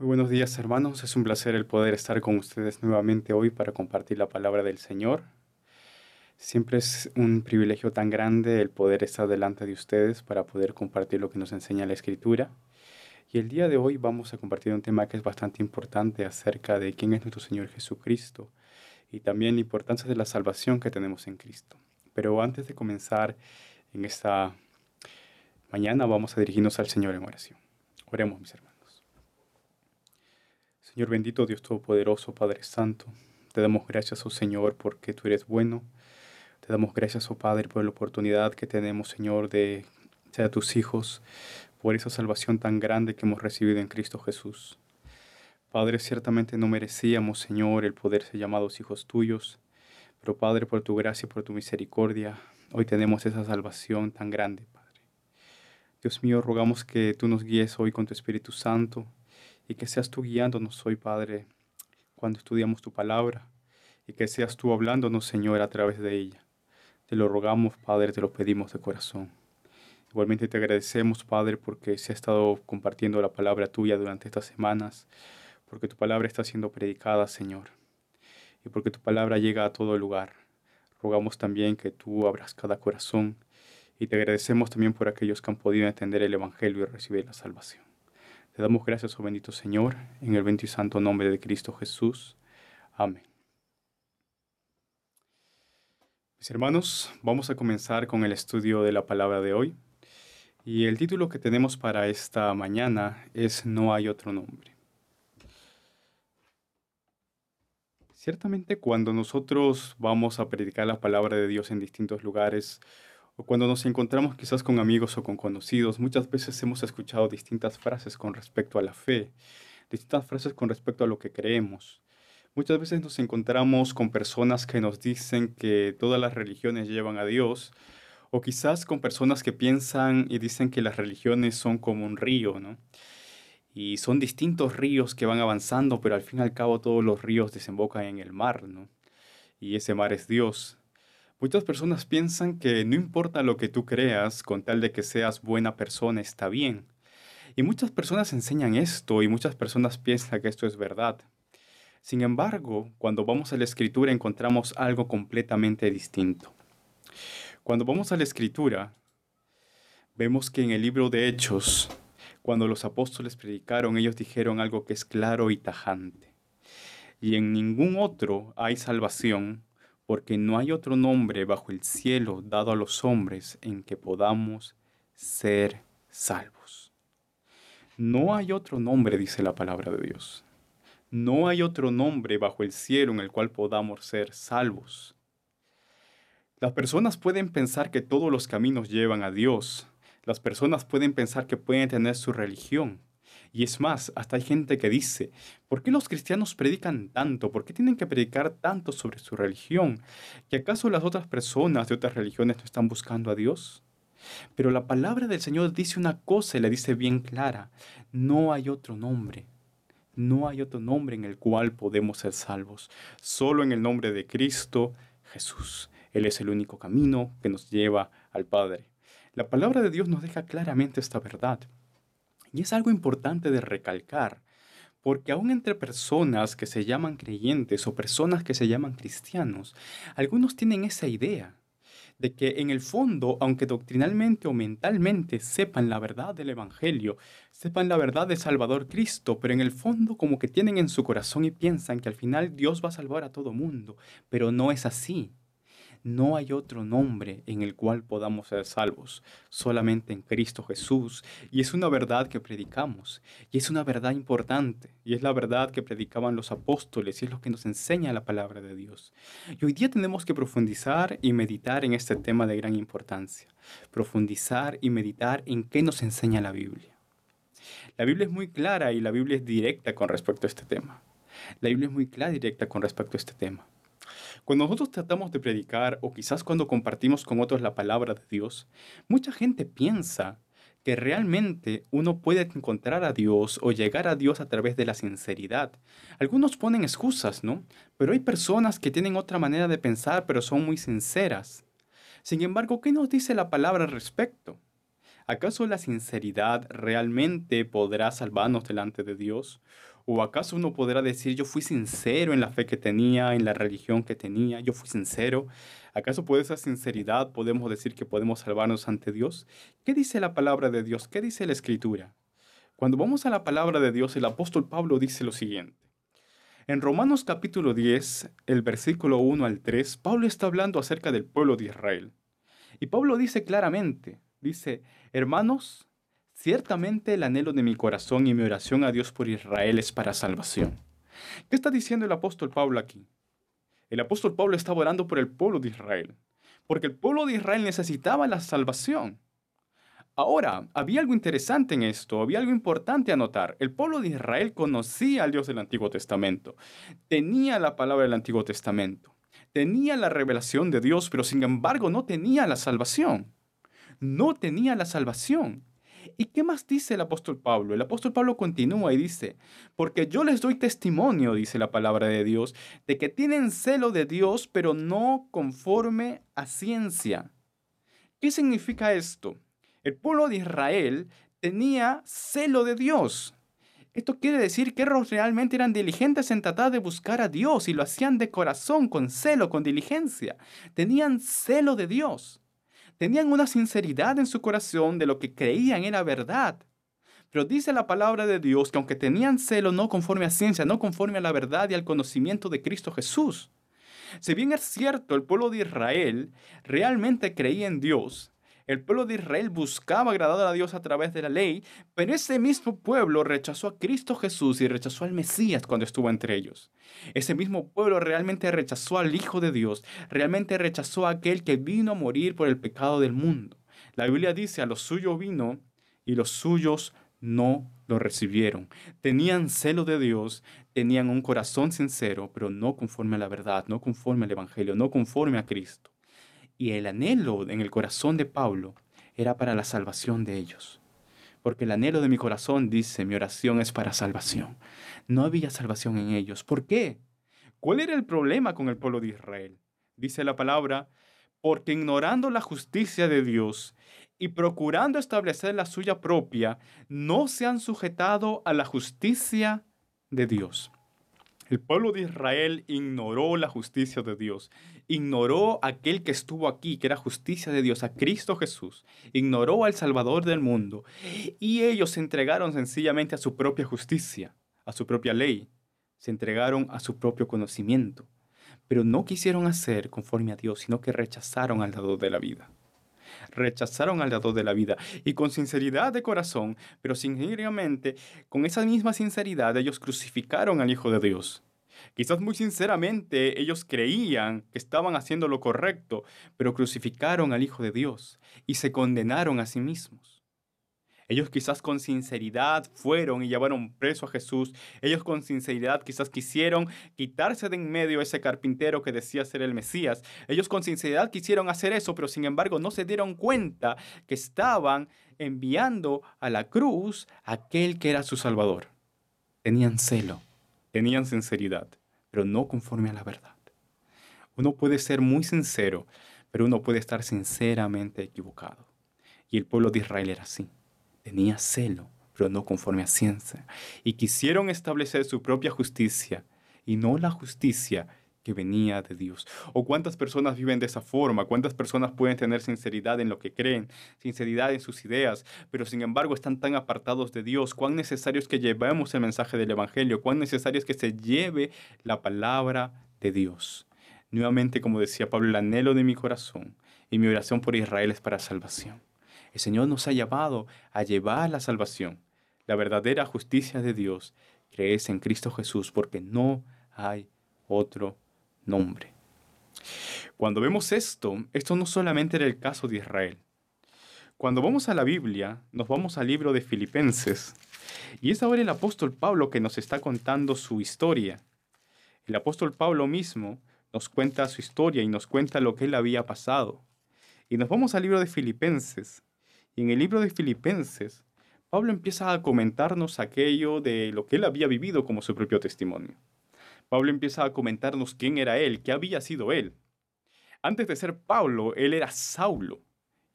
Muy buenos días, hermanos. Es un placer el poder estar con ustedes nuevamente hoy para compartir la palabra del Señor. Siempre es un privilegio tan grande el poder estar delante de ustedes para poder compartir lo que nos enseña la Escritura. Y el día de hoy vamos a compartir un tema que es bastante importante acerca de quién es nuestro Señor Jesucristo y también la importancia de la salvación que tenemos en Cristo. Pero antes de comenzar en esta mañana, vamos a dirigirnos al Señor en oración. Oremos, mis hermanos. Señor bendito, Dios Todopoderoso, Padre Santo, te damos gracias, oh Señor, porque tú eres bueno. Te damos gracias, oh Padre, por la oportunidad que tenemos, Señor, de ser tus hijos, por esa salvación tan grande que hemos recibido en Cristo Jesús. Padre, ciertamente no merecíamos, Señor, el poder ser llamados hijos tuyos, pero Padre, por tu gracia y por tu misericordia, hoy tenemos esa salvación tan grande, Padre. Dios mío, rogamos que tú nos guíes hoy con tu Espíritu Santo y que seas tú guiándonos hoy, Padre, cuando estudiamos tu palabra y que seas tú hablándonos, Señor, a través de ella. Te lo rogamos, Padre, te lo pedimos de corazón. Igualmente te agradecemos, Padre, porque se ha estado compartiendo la palabra tuya durante estas semanas, porque tu palabra está siendo predicada, Señor, y porque tu palabra llega a todo lugar. Rogamos también que tú abras cada corazón y te agradecemos también por aquellos que han podido entender el Evangelio y recibir la salvación. Te damos gracias, oh bendito Señor, en el bendito y santo nombre de Cristo Jesús. Amén. Mis hermanos, vamos a comenzar con el estudio de la palabra de hoy. Y el título que tenemos para esta mañana es No hay otro nombre. Ciertamente cuando nosotros vamos a predicar la palabra de Dios en distintos lugares, o cuando nos encontramos quizás con amigos o con conocidos, muchas veces hemos escuchado distintas frases con respecto a la fe, distintas frases con respecto a lo que creemos. Muchas veces nos encontramos con personas que nos dicen que todas las religiones llevan a Dios, o quizás con personas que piensan y dicen que las religiones son como un río, ¿no? Y son distintos ríos que van avanzando, pero al fin y al cabo todos los ríos desembocan en el mar, ¿no? Y ese mar es Dios. Muchas personas piensan que no importa lo que tú creas, con tal de que seas buena persona, está bien. Y muchas personas enseñan esto y muchas personas piensan que esto es verdad. Sin embargo, cuando vamos a la escritura encontramos algo completamente distinto. Cuando vamos a la escritura, vemos que en el libro de Hechos, cuando los apóstoles predicaron, ellos dijeron algo que es claro y tajante. Y en ningún otro hay salvación, porque no hay otro nombre bajo el cielo dado a los hombres en que podamos ser salvos. No hay otro nombre, dice la palabra de Dios. No hay otro nombre bajo el cielo en el cual podamos ser salvos. Las personas pueden pensar que todos los caminos llevan a Dios. Las personas pueden pensar que pueden tener su religión. Y es más, hasta hay gente que dice, ¿por qué los cristianos predican tanto? ¿Por qué tienen que predicar tanto sobre su religión? ¿Que acaso las otras personas de otras religiones no están buscando a Dios? Pero la palabra del Señor dice una cosa y la dice bien clara. No hay otro nombre. No hay otro nombre en el cual podemos ser salvos. Solo en el nombre de Cristo Jesús. Él es el único camino que nos lleva al Padre. La palabra de Dios nos deja claramente esta verdad. Y es algo importante de recalcar, porque aún entre personas que se llaman creyentes o personas que se llaman cristianos, algunos tienen esa idea de que en el fondo, aunque doctrinalmente o mentalmente sepan la verdad del Evangelio, sepan la verdad de Salvador Cristo, pero en el fondo como que tienen en su corazón y piensan que al final Dios va a salvar a todo mundo, pero no es así. No hay otro nombre en el cual podamos ser salvos, solamente en Cristo Jesús. Y es una verdad que predicamos, y es una verdad importante, y es la verdad que predicaban los apóstoles, y es lo que nos enseña la palabra de Dios. Y hoy día tenemos que profundizar y meditar en este tema de gran importancia. Profundizar y meditar en qué nos enseña la Biblia. La Biblia es muy clara y la Biblia es directa con respecto a este tema. La Biblia es muy clara y directa con respecto a este tema. Cuando nosotros tratamos de predicar o quizás cuando compartimos con otros la palabra de Dios, mucha gente piensa que realmente uno puede encontrar a Dios o llegar a Dios a través de la sinceridad. Algunos ponen excusas, ¿no? Pero hay personas que tienen otra manera de pensar, pero son muy sinceras. Sin embargo, ¿qué nos dice la palabra al respecto? ¿Acaso la sinceridad realmente podrá salvarnos delante de Dios? ¿O acaso uno podrá decir, yo fui sincero en la fe que tenía, en la religión que tenía, yo fui sincero? ¿Acaso por esa sinceridad podemos decir que podemos salvarnos ante Dios? ¿Qué dice la palabra de Dios? ¿Qué dice la Escritura? Cuando vamos a la palabra de Dios, el apóstol Pablo dice lo siguiente. En Romanos capítulo 10, el versículo 1 al 3, Pablo está hablando acerca del pueblo de Israel. Y Pablo dice claramente, dice, hermanos, ciertamente el anhelo de mi corazón y mi oración a Dios por Israel es para salvación. ¿Qué está diciendo el apóstol Pablo aquí? El apóstol Pablo estaba orando por el pueblo de Israel, porque el pueblo de Israel necesitaba la salvación. Ahora, había algo interesante en esto, había algo importante a notar. El pueblo de Israel conocía al Dios del Antiguo Testamento, tenía la palabra del Antiguo Testamento, tenía la revelación de Dios, pero sin embargo no tenía la salvación. No tenía la salvación. ¿Y qué más dice el apóstol Pablo? El apóstol Pablo continúa y dice, porque yo les doy testimonio, dice la palabra de Dios, de que tienen celo de Dios, pero no conforme a ciencia. ¿Qué significa esto? El pueblo de Israel tenía celo de Dios. Esto quiere decir que ellos realmente eran diligentes en tratar de buscar a Dios y lo hacían de corazón, con celo, con diligencia. Tenían celo de Dios. Tenían una sinceridad en su corazón de lo que creían era verdad. Pero dice la palabra de Dios que aunque tenían celo no conforme a ciencia, no conforme a la verdad y al conocimiento de Cristo Jesús. Si bien es cierto, el pueblo de Israel realmente creía en Dios, el pueblo de Israel buscaba agradar a Dios a través de la ley, pero ese mismo pueblo rechazó a Cristo Jesús y rechazó al Mesías cuando estuvo entre ellos. Ese mismo pueblo realmente rechazó al Hijo de Dios, realmente rechazó a aquel que vino a morir por el pecado del mundo. La Biblia dice, a los suyos vino y los suyos no lo recibieron. Tenían celo de Dios, tenían un corazón sincero, pero no conforme a la verdad, no conforme al Evangelio, no conforme a Cristo. Y el anhelo en el corazón de Pablo era para la salvación de ellos. Porque el anhelo de mi corazón, dice, mi oración es para salvación. No había salvación en ellos. ¿Por qué? ¿Cuál era el problema con el pueblo de Israel? Dice la palabra, porque ignorando la justicia de Dios y procurando establecer la suya propia, no se han sujetado a la justicia de Dios. El pueblo de Israel ignoró la justicia de Dios, ignoró aquel que estuvo aquí, que era justicia de Dios, a Cristo Jesús, ignoró al Salvador del mundo, y ellos se entregaron sencillamente a su propia justicia, a su propia ley, se entregaron a su propio conocimiento, pero no quisieron hacer conforme a Dios, sino que rechazaron al dador de la vida. Rechazaron al dador de la vida y con sinceridad de corazón, pero sinceramente, con esa misma sinceridad, ellos crucificaron al Hijo de Dios. Quizás muy sinceramente ellos creían que estaban haciendo lo correcto, pero crucificaron al Hijo de Dios y se condenaron a sí mismos. Ellos quizás con sinceridad fueron y llevaron preso a Jesús. Ellos con sinceridad quizás quisieron quitarse de en medio ese carpintero que decía ser el Mesías. Ellos con sinceridad quisieron hacer eso, pero sin embargo no se dieron cuenta que estaban enviando a la cruz a aquel que era su Salvador. Tenían celo, tenían sinceridad, pero no conforme a la verdad. Uno puede ser muy sincero, pero uno puede estar sinceramente equivocado. Y el pueblo de Israel era así. Tenía celo, pero no conforme a ciencia. Y quisieron establecer su propia justicia y no la justicia que venía de Dios. ¿O cuántas personas viven de esa forma? ¿Cuántas personas pueden tener sinceridad en lo que creen, sinceridad en sus ideas, pero sin embargo están tan apartados de Dios? ¿Cuán necesario es que llevemos el mensaje del Evangelio? ¿Cuán necesario es que se lleve la palabra de Dios? Nuevamente, como decía Pablo, el anhelo de mi corazón y mi oración por Israel es para salvación. El Señor nos ha llamado a llevar la salvación, la verdadera justicia de Dios, que es en Cristo Jesús, porque no hay otro nombre. Cuando vemos esto no solamente era el caso de Israel. Cuando vamos a la Biblia, nos vamos al libro de Filipenses, y es ahora el apóstol Pablo que nos está contando su historia. El apóstol Pablo mismo nos cuenta su historia y nos cuenta lo que él había pasado. Y nos vamos al libro de Filipenses. Y en el libro de Filipenses, Pablo empieza a comentarnos aquello de lo que él había vivido como su propio testimonio. Pablo empieza a comentarnos quién era él, qué había sido él. Antes de ser Pablo, él era Saulo.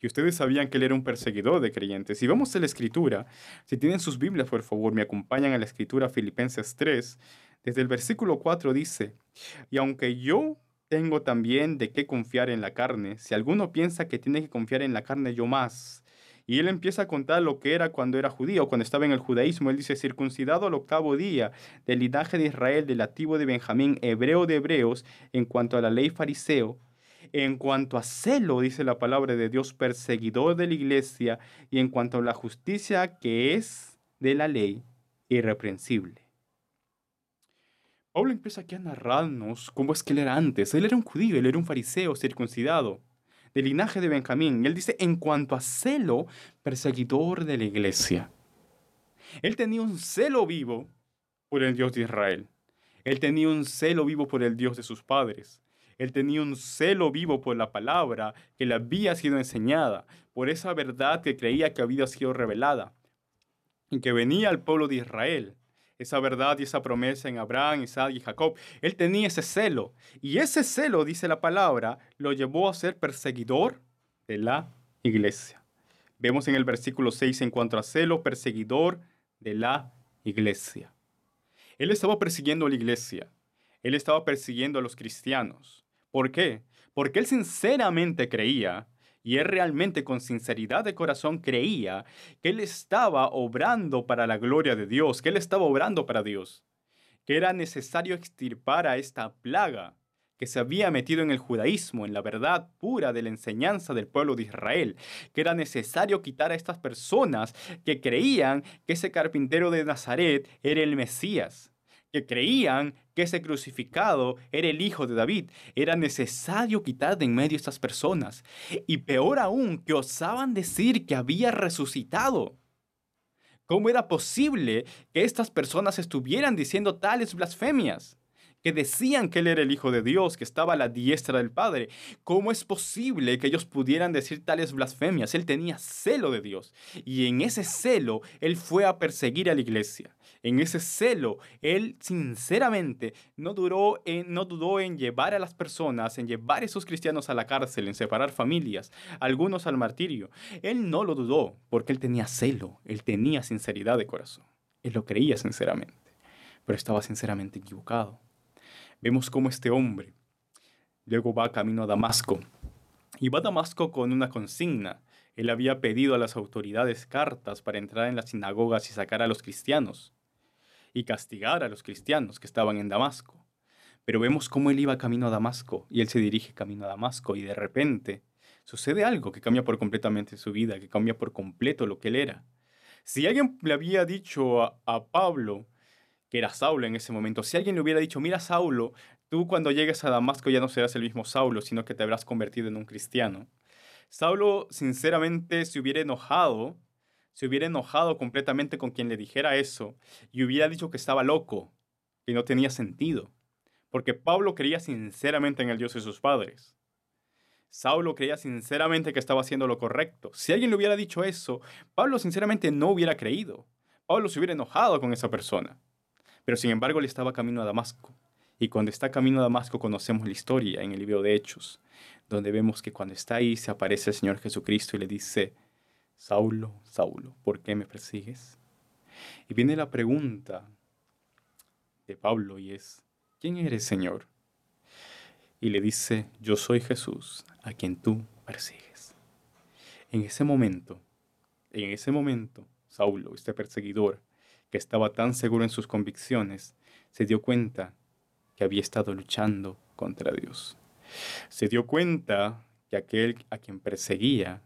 Y ustedes sabían que él era un perseguidor de creyentes. Si vamos a la escritura, si tienen sus Biblias, por favor, me acompañan a la escritura Filipenses 3. Desde el versículo 4 dice, y aunque yo tengo también de qué confiar en la carne, si alguno piensa que tiene que confiar en la carne, yo más. Y él empieza a contar lo que era cuando era judío, cuando estaba en el judaísmo. Él dice, circuncidado al octavo día, del linaje de Israel, del la de Benjamín, hebreo de hebreos, en cuanto a la ley fariseo, en cuanto a celo, dice la palabra de Dios, perseguidor de la iglesia, y en cuanto a la justicia que es de la ley, irreprensible. Pablo empieza aquí a narrarnos cómo es que él era antes. Él era un judío, él era un fariseo circuncidado, del linaje de Benjamín. Y él dice, en cuanto a celo, perseguidor de la iglesia. Él tenía un celo vivo por el Dios de Israel. Él tenía un celo vivo por el Dios de sus padres. Él tenía un celo vivo por la palabra que le había sido enseñada, por esa verdad que creía que había sido revelada y que venía al pueblo de Israel. Esa verdad y esa promesa en Abraham, Isaac y Jacob. Él tenía ese celo. Y ese celo, dice la palabra, lo llevó a ser perseguidor de la iglesia. Vemos en el versículo 6 en cuanto a celo, perseguidor de la iglesia. Él estaba persiguiendo a la iglesia. Él estaba persiguiendo a los cristianos. ¿Por qué? Porque él sinceramente creía, y él realmente con sinceridad de corazón creía, que él estaba obrando para la gloria de Dios, que él estaba obrando para Dios, que era necesario extirpar a esta plaga que se había metido en el judaísmo, en la verdad pura de la enseñanza del pueblo de Israel, que era necesario quitar a estas personas que creían que ese carpintero de Nazaret era el Mesías, que creían que ese crucificado era el hijo de David. Era necesario quitar de en medio a estas personas. Y peor aún, que osaban decir que había resucitado. ¿Cómo era posible que estas personas estuvieran diciendo tales blasfemias? Que decían que él era el Hijo de Dios, que estaba a la diestra del Padre. ¿Cómo es posible que ellos pudieran decir tales blasfemias? Él tenía celo de Dios. Y en ese celo, él fue a perseguir a la iglesia. En ese celo, él sinceramente no dudó en llevar a las personas, en llevar a esos cristianos a la cárcel, en separar familias, algunos al martirio. Él no lo dudó porque él tenía celo, él tenía sinceridad de corazón. Él lo creía sinceramente, pero estaba sinceramente equivocado. Vemos cómo este hombre luego va camino a Damasco y va a Damasco con una consigna. Él había pedido a las autoridades cartas para entrar en las sinagogas y sacar a los cristianos y castigar a los cristianos que estaban en Damasco. Pero vemos cómo él iba camino a Damasco y él se dirige camino a Damasco y de repente sucede algo que cambia por completamente su vida, que cambia por completo lo que él era. Si alguien le había dicho a Pablo, que era Saulo en ese momento, si alguien le hubiera dicho, mira Saulo, tú cuando llegues a Damasco ya no serás el mismo Saulo, sino que te habrás convertido en un cristiano. Saulo sinceramente se hubiera enojado completamente con quien le dijera eso y hubiera dicho que estaba loco, que no tenía sentido, porque Pablo creía sinceramente en el Dios de sus padres. Saulo creía sinceramente que estaba haciendo lo correcto. Si alguien le hubiera dicho eso, Pablo sinceramente no hubiera creído. Pablo se hubiera enojado con esa persona. Pero sin embargo, él estaba camino a Damasco. Y cuando está camino a Damasco conocemos la historia en el libro de Hechos, donde vemos que cuando está ahí se aparece el Señor Jesucristo y le dice, Saulo, Saulo, ¿por qué me persigues? Y viene la pregunta de Pablo y es, ¿quién eres, Señor? Y le dice, yo soy Jesús, a quien tú persigues. En ese momento, Saulo, este perseguidor, que estaba tan seguro en sus convicciones, se dio cuenta que había estado luchando contra Dios. Se dio cuenta que aquel a quien perseguía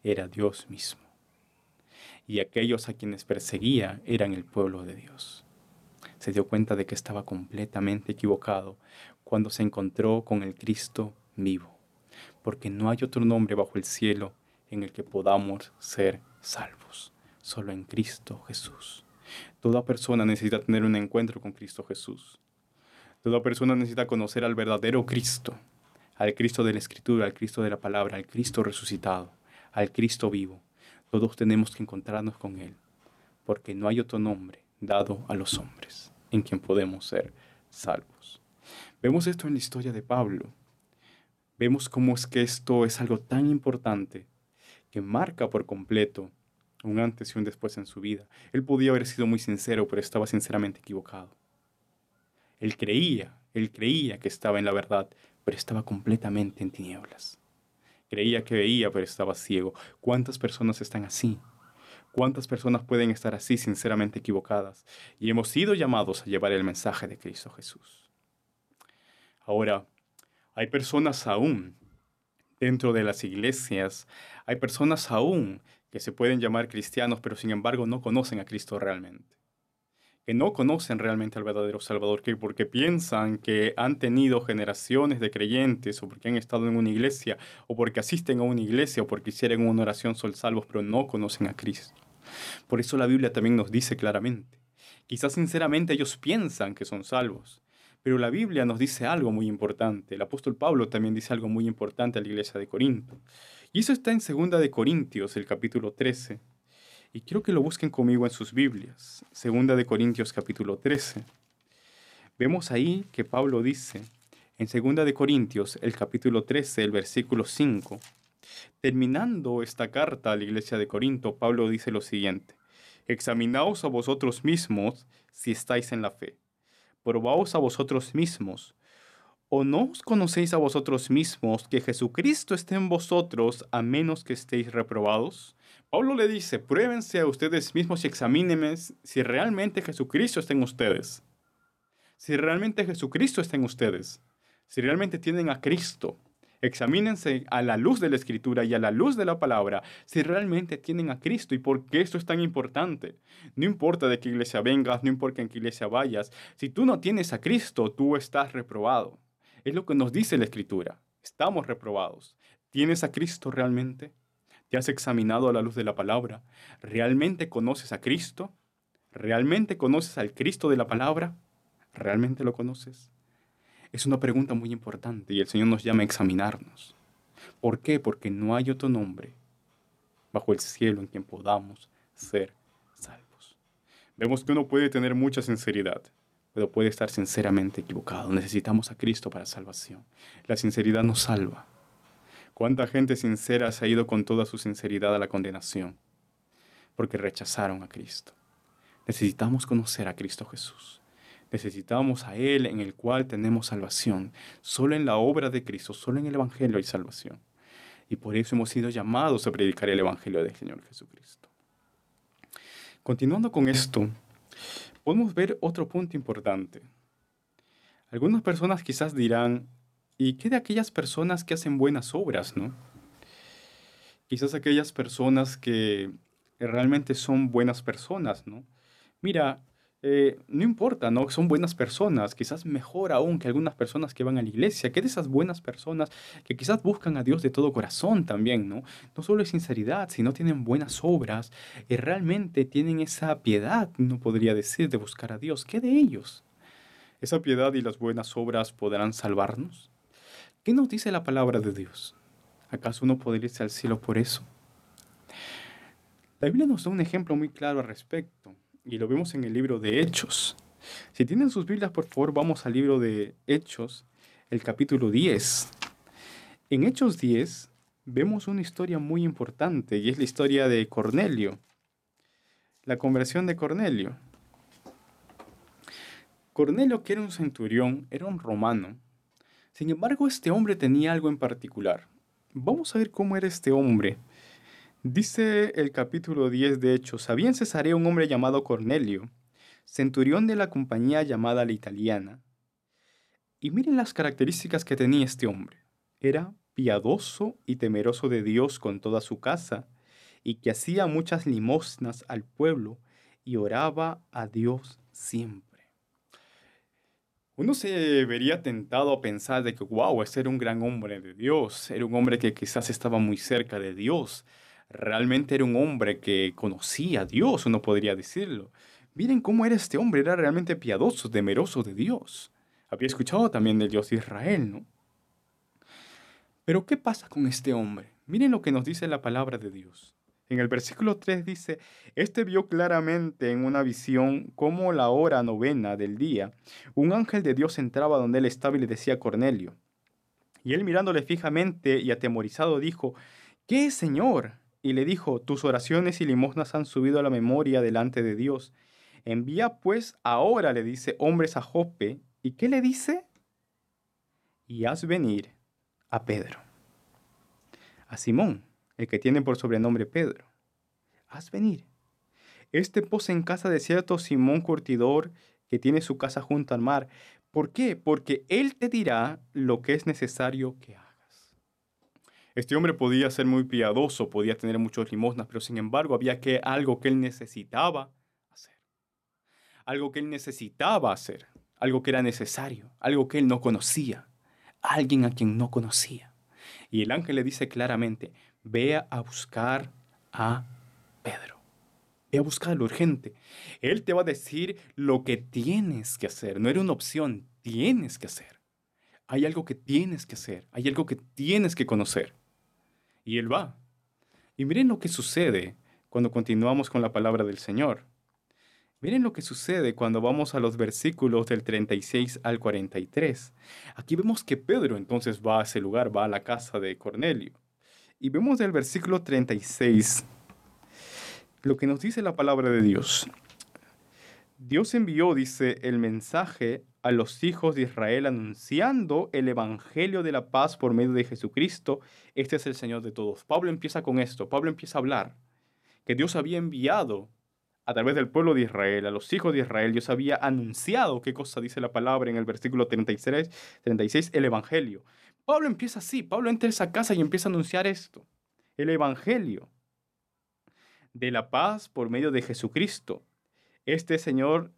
era Dios mismo. Y aquellos a quienes perseguía eran el pueblo de Dios. Se dio cuenta de que estaba completamente equivocado cuando se encontró con el Cristo vivo. Porque no hay otro nombre bajo el cielo en el que podamos ser salvos. Solo en Cristo Jesús. Toda persona necesita tener un encuentro con Cristo Jesús. Toda persona necesita conocer al verdadero Cristo, al Cristo de la Escritura, al Cristo de la Palabra, al Cristo resucitado, al Cristo vivo. Todos tenemos que encontrarnos con Él, porque no hay otro nombre dado a los hombres en quien podemos ser salvos. Vemos esto en la historia de Pablo. Vemos cómo es que esto es algo tan importante que marca por completo un antes y un después en su vida. Él podía haber sido muy sincero, pero estaba sinceramente equivocado. Él creía que estaba en la verdad, pero estaba completamente en tinieblas. Creía que veía, pero estaba ciego. ¿Cuántas personas están así? ¿Cuántas personas pueden estar así, sinceramente equivocadas? Y hemos sido llamados a llevar el mensaje de Cristo Jesús. Ahora, hay personas aún dentro de las iglesias, hay personas aún que se pueden llamar cristianos, pero sin embargo no conocen a Cristo realmente. Que no conocen realmente al verdadero Salvador, que porque piensan que han tenido generaciones de creyentes, o porque han estado en una iglesia, o porque asisten a una iglesia, o porque hicieron una oración son salvos, pero no conocen a Cristo. Por eso la Biblia también nos dice claramente. Quizás sinceramente ellos piensan que son salvos, pero la Biblia nos dice algo muy importante. El apóstol Pablo también dice algo muy importante a la iglesia de Corinto. Y eso está en 2 de Corintios, el capítulo 13. Y quiero que lo busquen conmigo en sus Biblias. 2 de Corintios capítulo 13. Vemos ahí que Pablo dice, en 2 de Corintios, el capítulo 13, el versículo 5, terminando esta carta a la iglesia de Corinto, Pablo dice lo siguiente: examinaos a vosotros mismos si estáis en la fe. Probaos a vosotros mismos. ¿O no os conocéis a vosotros mismos que Jesucristo esté en vosotros a menos que estéis reprobados? Pablo le dice, pruébense a ustedes mismos y examínenme si realmente Jesucristo está en ustedes. Si realmente Jesucristo está en ustedes. Si realmente tienen a Cristo. Examínense a la luz de la Escritura y a la luz de la palabra si realmente tienen a Cristo y por qué esto es tan importante. No importa de qué iglesia vengas, no importa en qué iglesia vayas. Si tú no tienes a Cristo, tú estás reprobado. Es lo que nos dice la Escritura. Estamos reprobados. ¿Tienes a Cristo realmente? ¿Te has examinado a la luz de la palabra? ¿Realmente conoces a Cristo? ¿Realmente conoces al Cristo de la palabra? ¿Realmente lo conoces? Es una pregunta muy importante y el Señor nos llama a examinarnos. ¿Por qué? Porque no hay otro nombre bajo el cielo en quien podamos ser salvos. Vemos que uno puede tener mucha sinceridad, pero puede estar sinceramente equivocado. Necesitamos a Cristo para salvación. La sinceridad nos salva. ¿Cuánta gente sincera se ha ido con toda su sinceridad a la condenación? Porque rechazaron a Cristo. Necesitamos conocer a Cristo Jesús. Necesitamos a Él en el cual tenemos salvación. Solo en la obra de Cristo, solo en el Evangelio hay salvación. Y por eso hemos sido llamados a predicar el Evangelio del Señor Jesucristo. Continuando con esto, podemos ver otro punto importante. Algunas personas quizás dirán, ¿y qué de aquellas personas que hacen buenas obras, no? Quizás aquellas personas que realmente son buenas personas, ¿no? Mira, no importa, ¿no? Son buenas personas, quizás mejor aún que algunas personas que van a la iglesia, que de esas buenas personas que quizás buscan a Dios de todo corazón también, ¿no? No solo es sinceridad, sino tienen buenas obras y realmente tienen esa piedad, no podría decir, de buscar a Dios. ¿Qué de ellos? ¿Esa piedad y las buenas obras podrán salvarnos? ¿Qué nos dice la palabra de Dios? ¿Acaso uno podría irse al cielo por eso? La Biblia nos da un ejemplo muy claro al respecto, y lo vemos en el libro de Hechos. Si tienen sus Biblias, por favor, vamos al libro de Hechos, el capítulo 10. En Hechos 10 vemos una historia muy importante, y es la historia de Cornelio, la conversión de Cornelio. Cornelio, que era un centurión, era un romano. Sin embargo, este hombre tenía algo en particular. Vamos a ver cómo era este hombre. Dice el capítulo 10 de Hechos, había en Cesarea un hombre llamado Cornelio, centurión de la compañía llamada la italiana. Y miren las características que tenía este hombre. Era piadoso y temeroso de Dios con toda su casa, y que hacía muchas limosnas al pueblo y oraba a Dios siempre. Uno se vería tentado a pensar de que, wow, ese era un gran hombre de Dios, era un hombre que quizás estaba muy cerca de Dios. Realmente era un hombre que conocía a Dios, uno podría decirlo. Miren cómo era este hombre, era realmente piadoso, temeroso de Dios. Había escuchado también del Dios de Israel, ¿no? Pero ¿qué pasa con este hombre? Miren lo que nos dice la palabra de Dios. En el versículo 3 dice, este vio claramente en una visión cómo la hora novena del día, un ángel de Dios entraba donde él estaba y le decía a Cornelio. Y él mirándole fijamente y atemorizado dijo, ¿qué es, Señor? y le dijo, tus oraciones y limosnas han subido a la memoria delante de Dios. Envía pues ahora, le dice, hombres a Jope. ¿Y qué le dice? Y haz venir a Pedro, a Simón, el que tiene por sobrenombre Pedro. Haz venir. Este posa en casa de cierto Simón curtidor que tiene su casa junto al mar. ¿Por qué? Porque él te dirá lo que es necesario que hagas. Este hombre podía ser muy piadoso, podía tener muchos limosnas, pero sin embargo había algo que él necesitaba hacer. Algo que él necesitaba hacer. Algo que era necesario. Algo que él no conocía. Alguien a quien no conocía. Y el ángel le dice claramente, ve a buscar a Pedro. Ve a buscarlo urgente. Él te va a decir lo que tienes que hacer. No era una opción, tienes que hacer. Hay algo que tienes que hacer. Hay algo que tienes que conocer. Y él va. Y miren lo que sucede cuando continuamos con la palabra del Señor. Miren lo que sucede cuando vamos a los versículos del 36 al 43. Aquí vemos que Pedro entonces va a ese lugar, va a la casa de Cornelio. Y vemos del versículo 36 lo que nos dice la palabra de Dios. Dios envió, dice, el mensaje a los hijos de Israel anunciando el evangelio de la paz por medio de Jesucristo. Este es el Señor de todos. Pablo empieza con esto. Pablo empieza a hablar que Dios había enviado a través del pueblo de Israel, a los hijos de Israel. Dios había anunciado, ¿qué cosa dice la palabra en el versículo 36, el evangelio? Pablo empieza así. Pablo entra a esa casa y empieza a anunciar esto. El evangelio de la paz por medio de Jesucristo, este Señor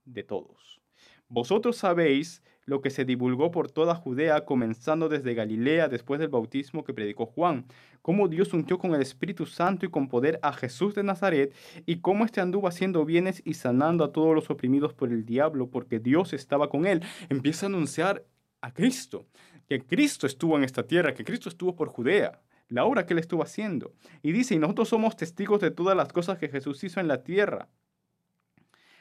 de todos. Vosotros sabéis lo que se divulgó por toda Judea, comenzando desde Galilea después del bautismo que predicó Juan, cómo Dios ungió con el Espíritu Santo y con poder a Jesús de Nazaret, y cómo éste anduvo haciendo bienes y sanando a todos los oprimidos por el diablo, porque Dios estaba con él. Empieza a anunciar a Cristo, que Cristo estuvo en esta tierra, que Cristo estuvo por Judea, la obra que él estuvo haciendo. Y dice, y nosotros somos testigos de todas las cosas que Jesús hizo en la tierra,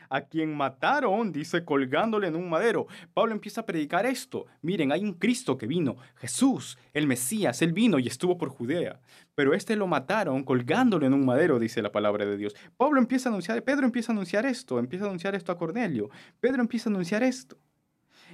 a quien mataron, dice, colgándole en un madero. Pablo empieza a predicar esto. Miren, hay un Cristo que vino, Jesús, el Mesías, él vino y estuvo por Judea. Pero este lo mataron colgándole en un madero, dice la palabra de Dios. Pedro empieza a anunciar esto a Cornelio. Pedro empieza a anunciar esto.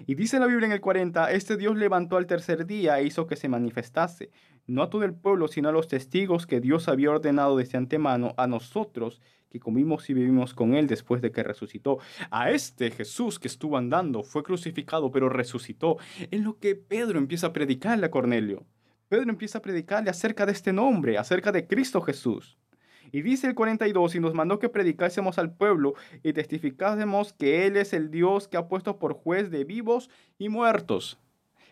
Y dice la Biblia en el 40, este Dios levantó al tercer día e hizo que se manifestase, no a todo el pueblo, sino a los testigos que Dios había ordenado desde antemano, a nosotros que comimos y vivimos con él después de que resucitó. A este Jesús que estuvo andando, fue crucificado, pero resucitó. En lo que Pedro empieza a predicarle a Cornelio. Pedro empieza a predicarle acerca de este nombre, acerca de Cristo Jesús. Y dice el 42, y nos mandó que predicásemos al pueblo y testificásemos que Él es el Dios que ha puesto por juez de vivos y muertos.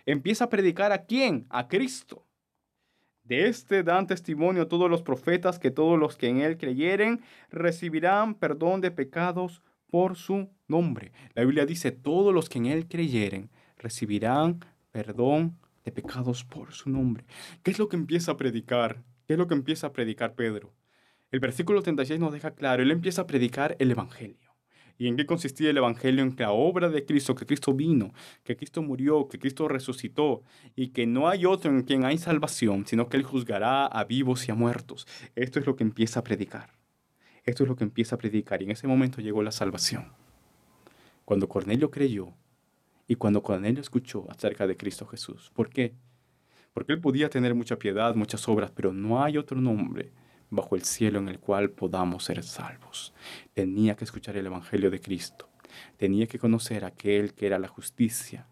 Empieza a predicar ¿a quién? A Cristo. De este dan testimonio todos los profetas que todos los que en Él creyeren recibirán perdón de pecados por su nombre. La Biblia dice, todos los que en Él creyeren recibirán perdón de pecados por su nombre. ¿Qué es lo que empieza a predicar? ¿Qué es lo que empieza a predicar Pedro? El versículo 36 nos deja claro, él empieza a predicar el Evangelio. ¿Y en qué consistía el Evangelio? En que la obra de Cristo, que Cristo vino, que Cristo murió, que Cristo resucitó y que no hay otro en quien hay salvación, sino que Él juzgará a vivos y a muertos. Esto es lo que empieza a predicar. Esto es lo que empieza a predicar y en ese momento llegó la salvación. Cuando Cornelio creyó y cuando Cornelio escuchó acerca de Cristo Jesús. ¿Por qué? Porque él podía tener mucha piedad, muchas obras, pero no hay otro nombre bajo el cielo en el cual podamos ser salvos. Tenía que escuchar el Evangelio de Cristo. Tenía que conocer a aquel que era la justicia,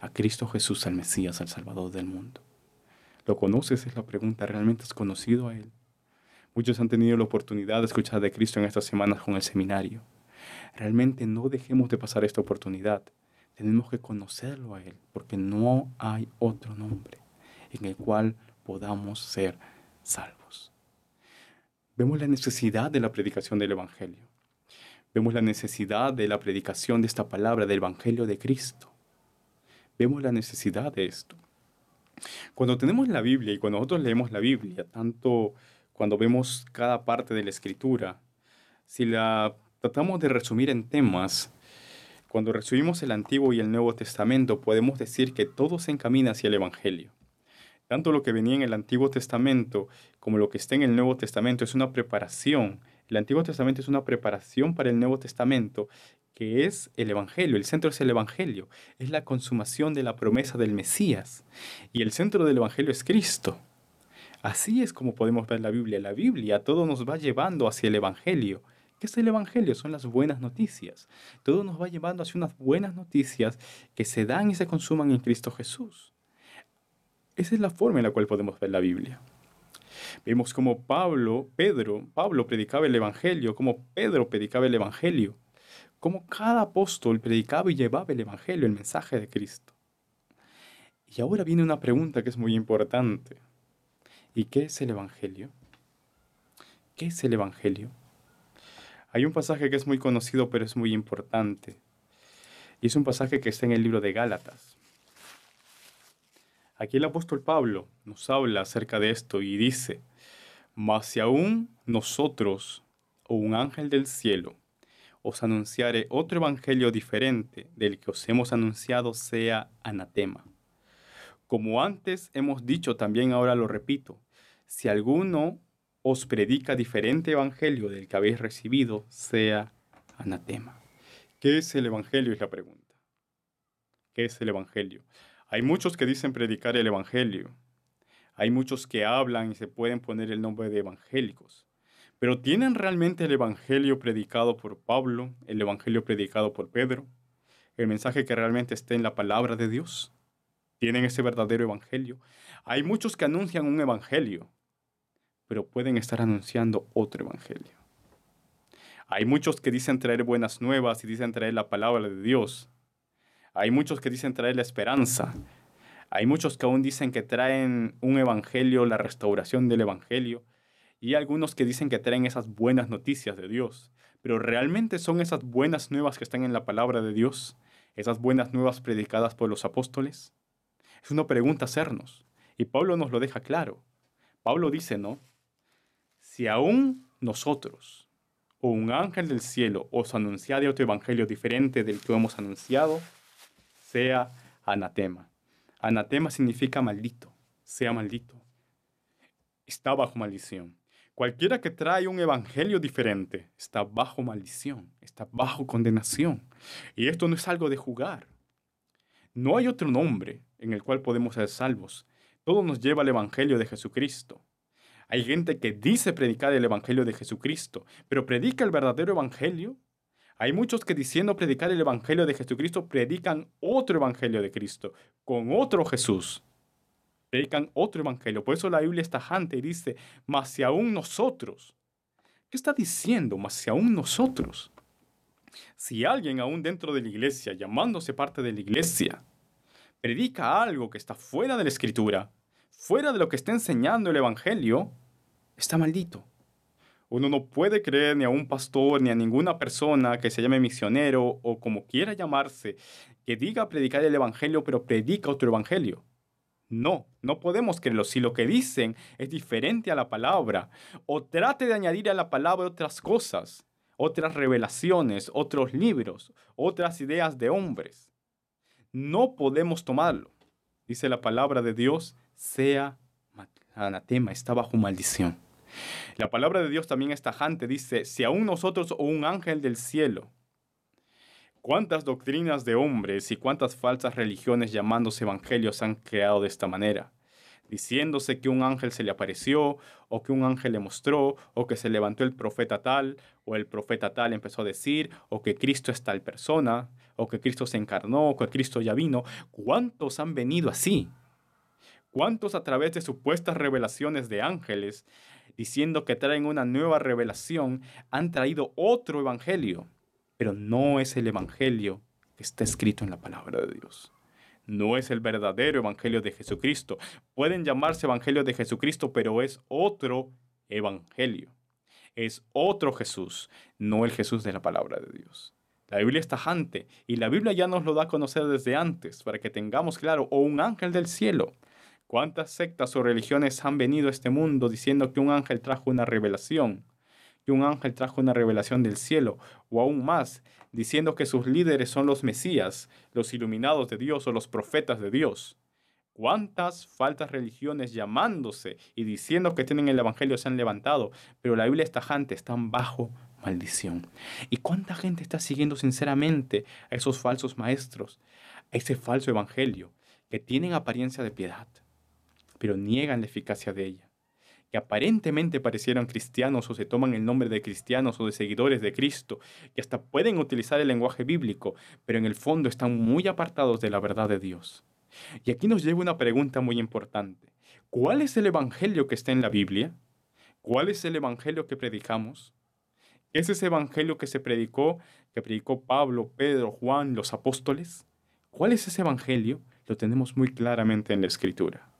a Cristo Jesús, al Mesías, al Salvador del mundo. ¿Lo conoces? Es la pregunta. ¿Realmente has conocido a Él? Muchos han tenido la oportunidad de escuchar de Cristo en estas semanas con el seminario. Realmente no dejemos de pasar esta oportunidad. Tenemos que conocerlo a Él, porque no hay otro nombre en el cual podamos ser salvos. Vemos la necesidad de la predicación del Evangelio. Vemos la necesidad de la predicación de esta palabra, del Evangelio de Cristo. Vemos la necesidad de esto. Cuando tenemos la Biblia y cuando nosotros leemos la Biblia, tanto cuando vemos cada parte de la Escritura, si la tratamos de resumir en temas, cuando resumimos el Antiguo y el Nuevo Testamento, podemos decir que todo se encamina hacia el Evangelio. Tanto lo que venía en el Antiguo Testamento como lo que está en el Nuevo Testamento es una preparación. El Antiguo Testamento es una preparación para el Nuevo Testamento, que es el Evangelio. El centro es el Evangelio. Es la consumación de la promesa del Mesías. Y el centro del Evangelio es Cristo. Así es como podemos ver la Biblia. La Biblia todo nos va llevando hacia el Evangelio. ¿Qué es el Evangelio? Son las buenas noticias. Todo nos va llevando hacia unas buenas noticias que se dan y se consuman en Cristo Jesús. Esa es la forma en la cual podemos ver la Biblia. Vemos cómo Pablo predicaba el Evangelio, cómo Pedro predicaba el Evangelio, cómo cada apóstol predicaba y llevaba el Evangelio, el mensaje de Cristo. Y ahora viene una pregunta que es muy importante. ¿Y qué es el Evangelio? ¿Qué es el Evangelio? Hay un pasaje que es muy conocido, pero es muy importante. Y es un pasaje que está en el libro de Gálatas. Aquí el apóstol Pablo nos habla acerca de esto y dice: Mas si aún nosotros, o un ángel del cielo, os anunciare otro evangelio diferente del que os hemos anunciado, sea anatema. Como antes hemos dicho, también ahora lo repito: si alguno os predica diferente evangelio del que habéis recibido, sea anatema. ¿Qué es el evangelio? Es la pregunta. ¿Qué es el evangelio? Hay muchos que dicen predicar el evangelio. Hay muchos que hablan y se pueden poner el nombre de evangélicos. Pero ¿tienen realmente el evangelio predicado por Pablo, el evangelio predicado por Pedro, el mensaje que realmente está en la palabra de Dios? ¿Tienen ese verdadero evangelio? Hay muchos que anuncian un evangelio, pero pueden estar anunciando otro evangelio. Hay muchos que dicen traer buenas nuevas y dicen traer la palabra de Dios. Hay muchos que dicen traer la esperanza. Hay muchos que aún dicen que traen un evangelio, la restauración del evangelio. Y algunos que dicen que traen esas buenas noticias de Dios. Pero ¿realmente son esas buenas nuevas que están en la palabra de Dios? ¿Esas buenas nuevas predicadas por los apóstoles? Es una pregunta a hacernos. Y Pablo nos lo deja claro. Pablo dice, ¿no? Si aún nosotros o un ángel del cielo os anunciare otro evangelio diferente del que hemos anunciado, sea anatema. Anatema significa maldito, sea maldito. Está bajo maldición. Cualquiera que trae un evangelio diferente está bajo maldición, está bajo condenación. Y esto no es algo de jugar. No hay otro nombre en el cual podemos ser salvos. Todo nos lleva al evangelio de Jesucristo. Hay gente que dice predicar el evangelio de Jesucristo, pero ¿predica el verdadero evangelio? Hay muchos que diciendo predicar el evangelio de Jesucristo predican otro evangelio de Cristo, con otro Jesús. Predican otro evangelio. Por eso la Biblia es tajante y dice, mas si aún nosotros. ¿Qué está diciendo? Mas si aún nosotros. Si alguien aún dentro de la iglesia, llamándose parte de la iglesia, predica algo que está fuera de la escritura, fuera de lo que está enseñando el evangelio, está maldito. Uno no puede creer ni a un pastor ni a ninguna persona que se llame misionero o como quiera llamarse, que diga predicar el evangelio pero predica otro evangelio. No, no podemos creerlo. Si lo que dicen es diferente a la palabra, o trate de añadir a la palabra otras cosas, otras revelaciones, otros libros, otras ideas de hombres, no podemos tomarlo. Dice la palabra de Dios, sea anatema, está bajo maldición. La palabra de Dios también es tajante, dice, si aún nosotros o un ángel del cielo. ¿Cuántas doctrinas de hombres y cuántas falsas religiones llamándose evangelios han creado de esta manera? Diciéndose que un ángel se le apareció, o que un ángel le mostró, o que se levantó el profeta tal, o el profeta tal empezó a decir, o que Cristo es tal persona, o que Cristo se encarnó, o que Cristo ya vino. ¿Cuántos han venido así? ¿Cuántos a través de supuestas revelaciones de ángeles, diciendo que traen una nueva revelación, han traído otro evangelio? Pero no es el evangelio que está escrito en la palabra de Dios. No es el verdadero evangelio de Jesucristo. Pueden llamarse evangelio de Jesucristo, pero es otro evangelio. Es otro Jesús, no el Jesús de la palabra de Dios. La Biblia es tajante y la Biblia ya nos lo da a conocer desde antes para que tengamos claro, o un ángel del cielo. ¿Cuántas sectas o religiones han venido a este mundo diciendo que un ángel trajo una revelación? Que un ángel trajo una revelación del cielo, o aún más, diciendo que sus líderes son los Mesías, los iluminados de Dios o los profetas de Dios. ¿Cuántas falsas religiones llamándose y diciendo que tienen el Evangelio se han levantado? Pero la Biblia es tajante, están bajo maldición. ¿Y cuánta gente está siguiendo sinceramente a esos falsos maestros, a ese falso Evangelio, que tienen apariencia de piedad, pero niegan la eficacia de ella? Que aparentemente parecieran cristianos o se toman el nombre de cristianos o de seguidores de Cristo, que hasta pueden utilizar el lenguaje bíblico, pero en el fondo están muy apartados de la verdad de Dios. Y aquí nos lleva una pregunta muy importante. ¿Cuál es el evangelio que está en la Biblia? ¿Cuál es el evangelio que predicamos? ¿Qué es ese evangelio que predicó Pablo, Pedro, Juan, los apóstoles? ¿Cuál es ese evangelio? Lo tenemos muy claramente en la Escritura.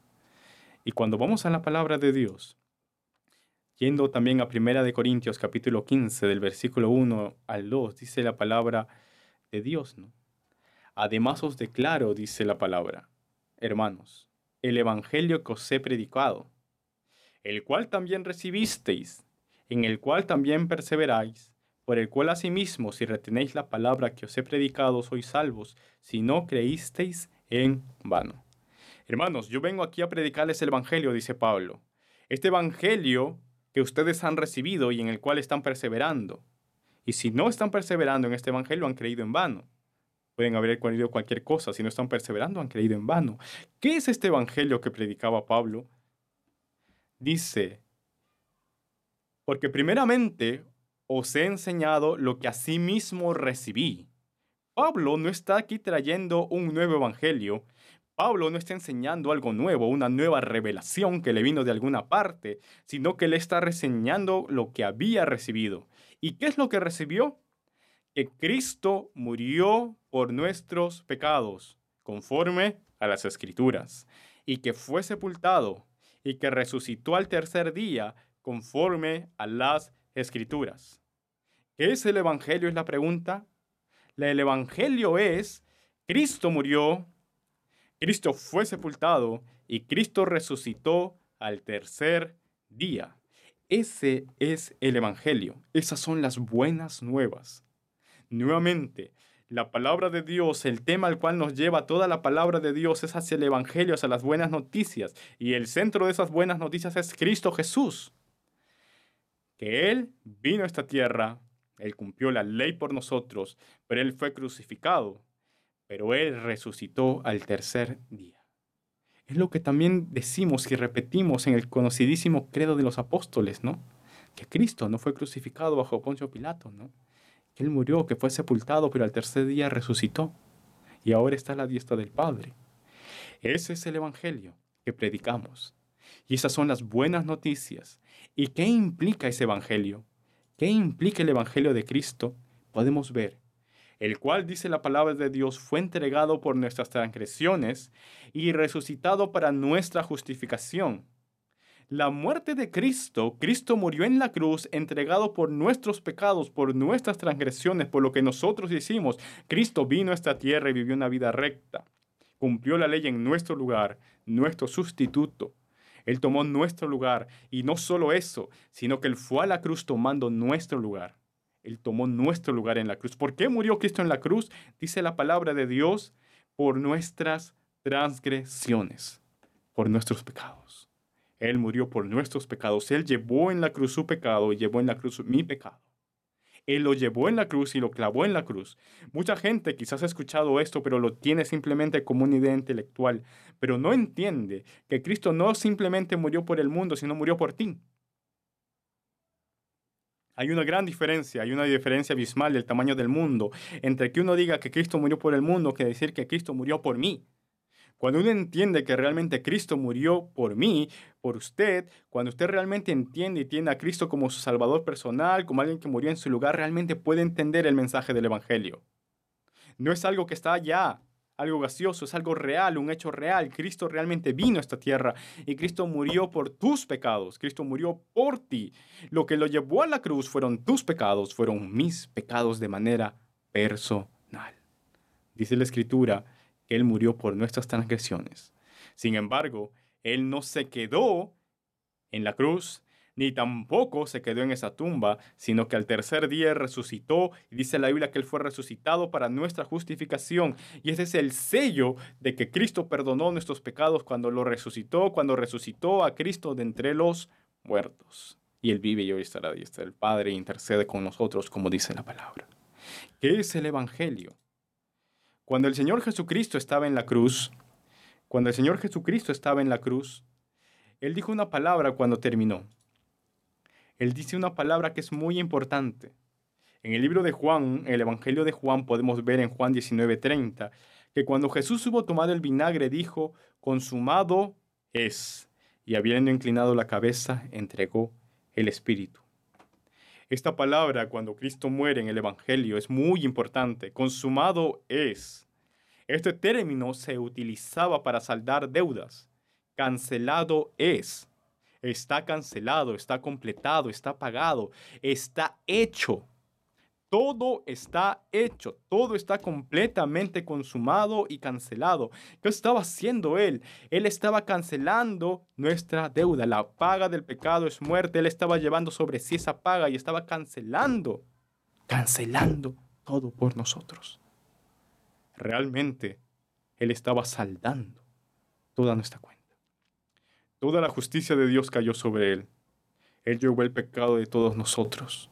Y cuando vamos a la palabra de Dios, yendo también a Primera de Corintios capítulo 15 del versículo 1 al 2, dice la palabra de Dios, ¿no? Además os declaro, dice la palabra, hermanos, el evangelio que os he predicado, el cual también recibisteis, en el cual también perseveráis, por el cual asimismo, si retenéis la palabra que os he predicado, sois salvos, si no creísteis en vano. Hermanos, yo vengo aquí a predicarles el evangelio, dice Pablo. Este evangelio que ustedes han recibido y en el cual están perseverando. Y si no están perseverando en este evangelio, han creído en vano. Pueden haber creído cualquier cosa, si no están perseverando, han creído en vano. ¿Qué es este evangelio que predicaba Pablo? Dice, porque primeramente os he enseñado lo que asimismo recibí. Pablo no está aquí trayendo un nuevo evangelio. Pablo no está enseñando algo nuevo, una nueva revelación que le vino de alguna parte, sino que le está reseñando lo que había recibido. ¿Y qué es lo que recibió? Que Cristo murió por nuestros pecados, conforme a las Escrituras, y que fue sepultado, y que resucitó al tercer día, conforme a las Escrituras. ¿Qué es el Evangelio? Es la pregunta. El Evangelio es, Cristo murió, Cristo fue sepultado, y Cristo resucitó al tercer día. Ese es el Evangelio. Esas son las buenas nuevas. Nuevamente, la palabra de Dios, el tema al cual nos lleva toda la palabra de Dios es hacia el Evangelio, hacia las buenas noticias. Y el centro de esas buenas noticias es Cristo Jesús. Que Él vino a esta tierra, Él cumplió la ley por nosotros, pero Él fue crucificado, pero Él resucitó al tercer día. Es lo que también decimos y repetimos en el conocidísimo credo de los apóstoles, ¿no? Que Cristo no fue crucificado bajo Poncio Pilato, ¿no? Que Él murió, que fue sepultado, pero al tercer día resucitó y ahora está a la diestra del Padre. Ese es el Evangelio que predicamos. Y esas son las buenas noticias. ¿Y qué implica ese Evangelio? ¿Qué implica el Evangelio de Cristo? Podemos ver, el cual, dice la palabra de Dios, fue entregado por nuestras transgresiones y resucitado para nuestra justificación. La muerte de Cristo, Cristo murió en la cruz, entregado por nuestros pecados, por nuestras transgresiones, por lo que nosotros hicimos. Cristo vino a esta tierra y vivió una vida recta. Cumplió la ley en nuestro lugar, nuestro sustituto. Él tomó nuestro lugar y no solo eso, sino que Él fue a la cruz tomando nuestro lugar. Él tomó nuestro lugar en la cruz. ¿Por qué murió Cristo en la cruz? Dice la palabra de Dios, por nuestras transgresiones, por nuestros pecados. Él murió por nuestros pecados. Él llevó en la cruz su pecado y llevó en la cruz mi pecado. Él lo llevó en la cruz y lo clavó en la cruz. Mucha gente quizás ha escuchado esto, pero lo tiene simplemente como una idea intelectual, pero no entiende que Cristo no simplemente murió por el mundo, sino murió por ti. Hay una gran diferencia, hay una diferencia abismal del tamaño del mundo entre que uno diga que Cristo murió por el mundo que decir que Cristo murió por mí. Cuando uno entiende que realmente Cristo murió por mí, por usted, cuando usted realmente entiende y tiene a Cristo como su Salvador personal, como alguien que murió en su lugar, realmente puede entender el mensaje del Evangelio. No es algo que está allá, algo gaseoso, es algo real, un hecho real. Cristo realmente vino a esta tierra y Cristo murió por tus pecados. Cristo murió por ti. Lo que lo llevó a la cruz fueron tus pecados, fueron mis pecados de manera personal. Dice la Escritura que Él murió por nuestras transgresiones. Sin embargo, Él no se quedó en la cruz, ni tampoco se quedó en esa tumba, sino que al tercer día resucitó, y dice la Biblia que Él fue resucitado para nuestra justificación, y ese es el sello de que Cristo perdonó nuestros pecados cuando resucitó a Cristo de entre los muertos. Y Él vive y hoy estará a diestra del Padre e intercede con nosotros, como dice la palabra. ¿Qué es el Evangelio? Cuando el Señor Jesucristo estaba en la cruz, cuando el Señor Jesucristo estaba en la cruz, Él dijo una palabra cuando terminó. Él dice una palabra que es muy importante. En el libro de Juan, el Evangelio de Juan, podemos ver en Juan 19:30, que cuando Jesús hubo tomado el vinagre, dijo, consumado es. Y habiendo inclinado la cabeza, entregó el Espíritu. Esta palabra, cuando Cristo muere en el Evangelio, es muy importante. Consumado es. Este término se utilizaba para saldar deudas. Cancelado es. Está cancelado, está completado, está pagado, está hecho. Todo está hecho, todo está completamente consumado y cancelado. ¿Qué estaba haciendo Él? Él estaba cancelando nuestra deuda. La paga del pecado es muerte. Él estaba llevando sobre sí esa paga y estaba cancelando todo por nosotros. Realmente, Él estaba saldando toda nuestra cuenta. Toda la justicia de Dios cayó sobre Él. Él llevó el pecado de todos nosotros.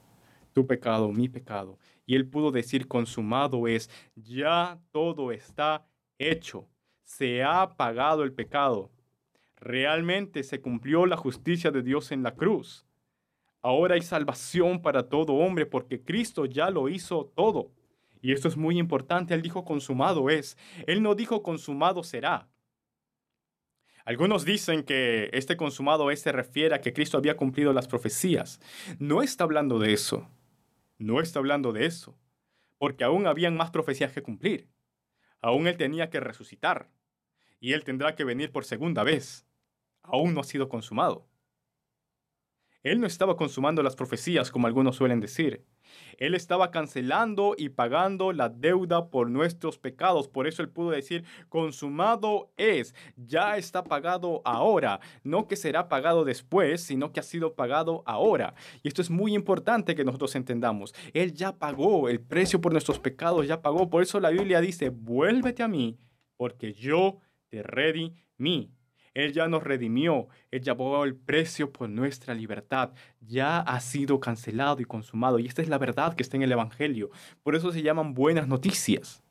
Tu pecado, mi pecado. Y Él pudo decir, consumado es, ya todo está hecho. Se ha pagado el pecado. Realmente se cumplió la justicia de Dios en la cruz. Ahora hay salvación para todo hombre porque Cristo ya lo hizo todo. Y esto es muy importante. Él dijo, consumado es. Él no dijo, consumado será. Algunos dicen que este consumado es se refiere a que Cristo había cumplido las profecías. No está hablando de eso. No está hablando de eso. Porque aún habían más profecías que cumplir. Aún Él tenía que resucitar. Y Él tendrá que venir por segunda vez. Aún no ha sido consumado. Él no estaba consumando las profecías como algunos suelen decir. Él estaba cancelando y pagando la deuda por nuestros pecados. Por eso Él pudo decir, consumado es, ya está pagado ahora. No que será pagado después, sino que ha sido pagado ahora. Y esto es muy importante que nosotros entendamos. Él ya pagó el precio por nuestros pecados, ya pagó. Por eso la Biblia dice, vuélvete a mí, porque yo te redimí. Él ya nos redimió, Él ya pagó el precio por nuestra libertad, ya ha sido cancelado y consumado. Y esta es la verdad que está en el Evangelio. Por eso se llaman buenas noticias.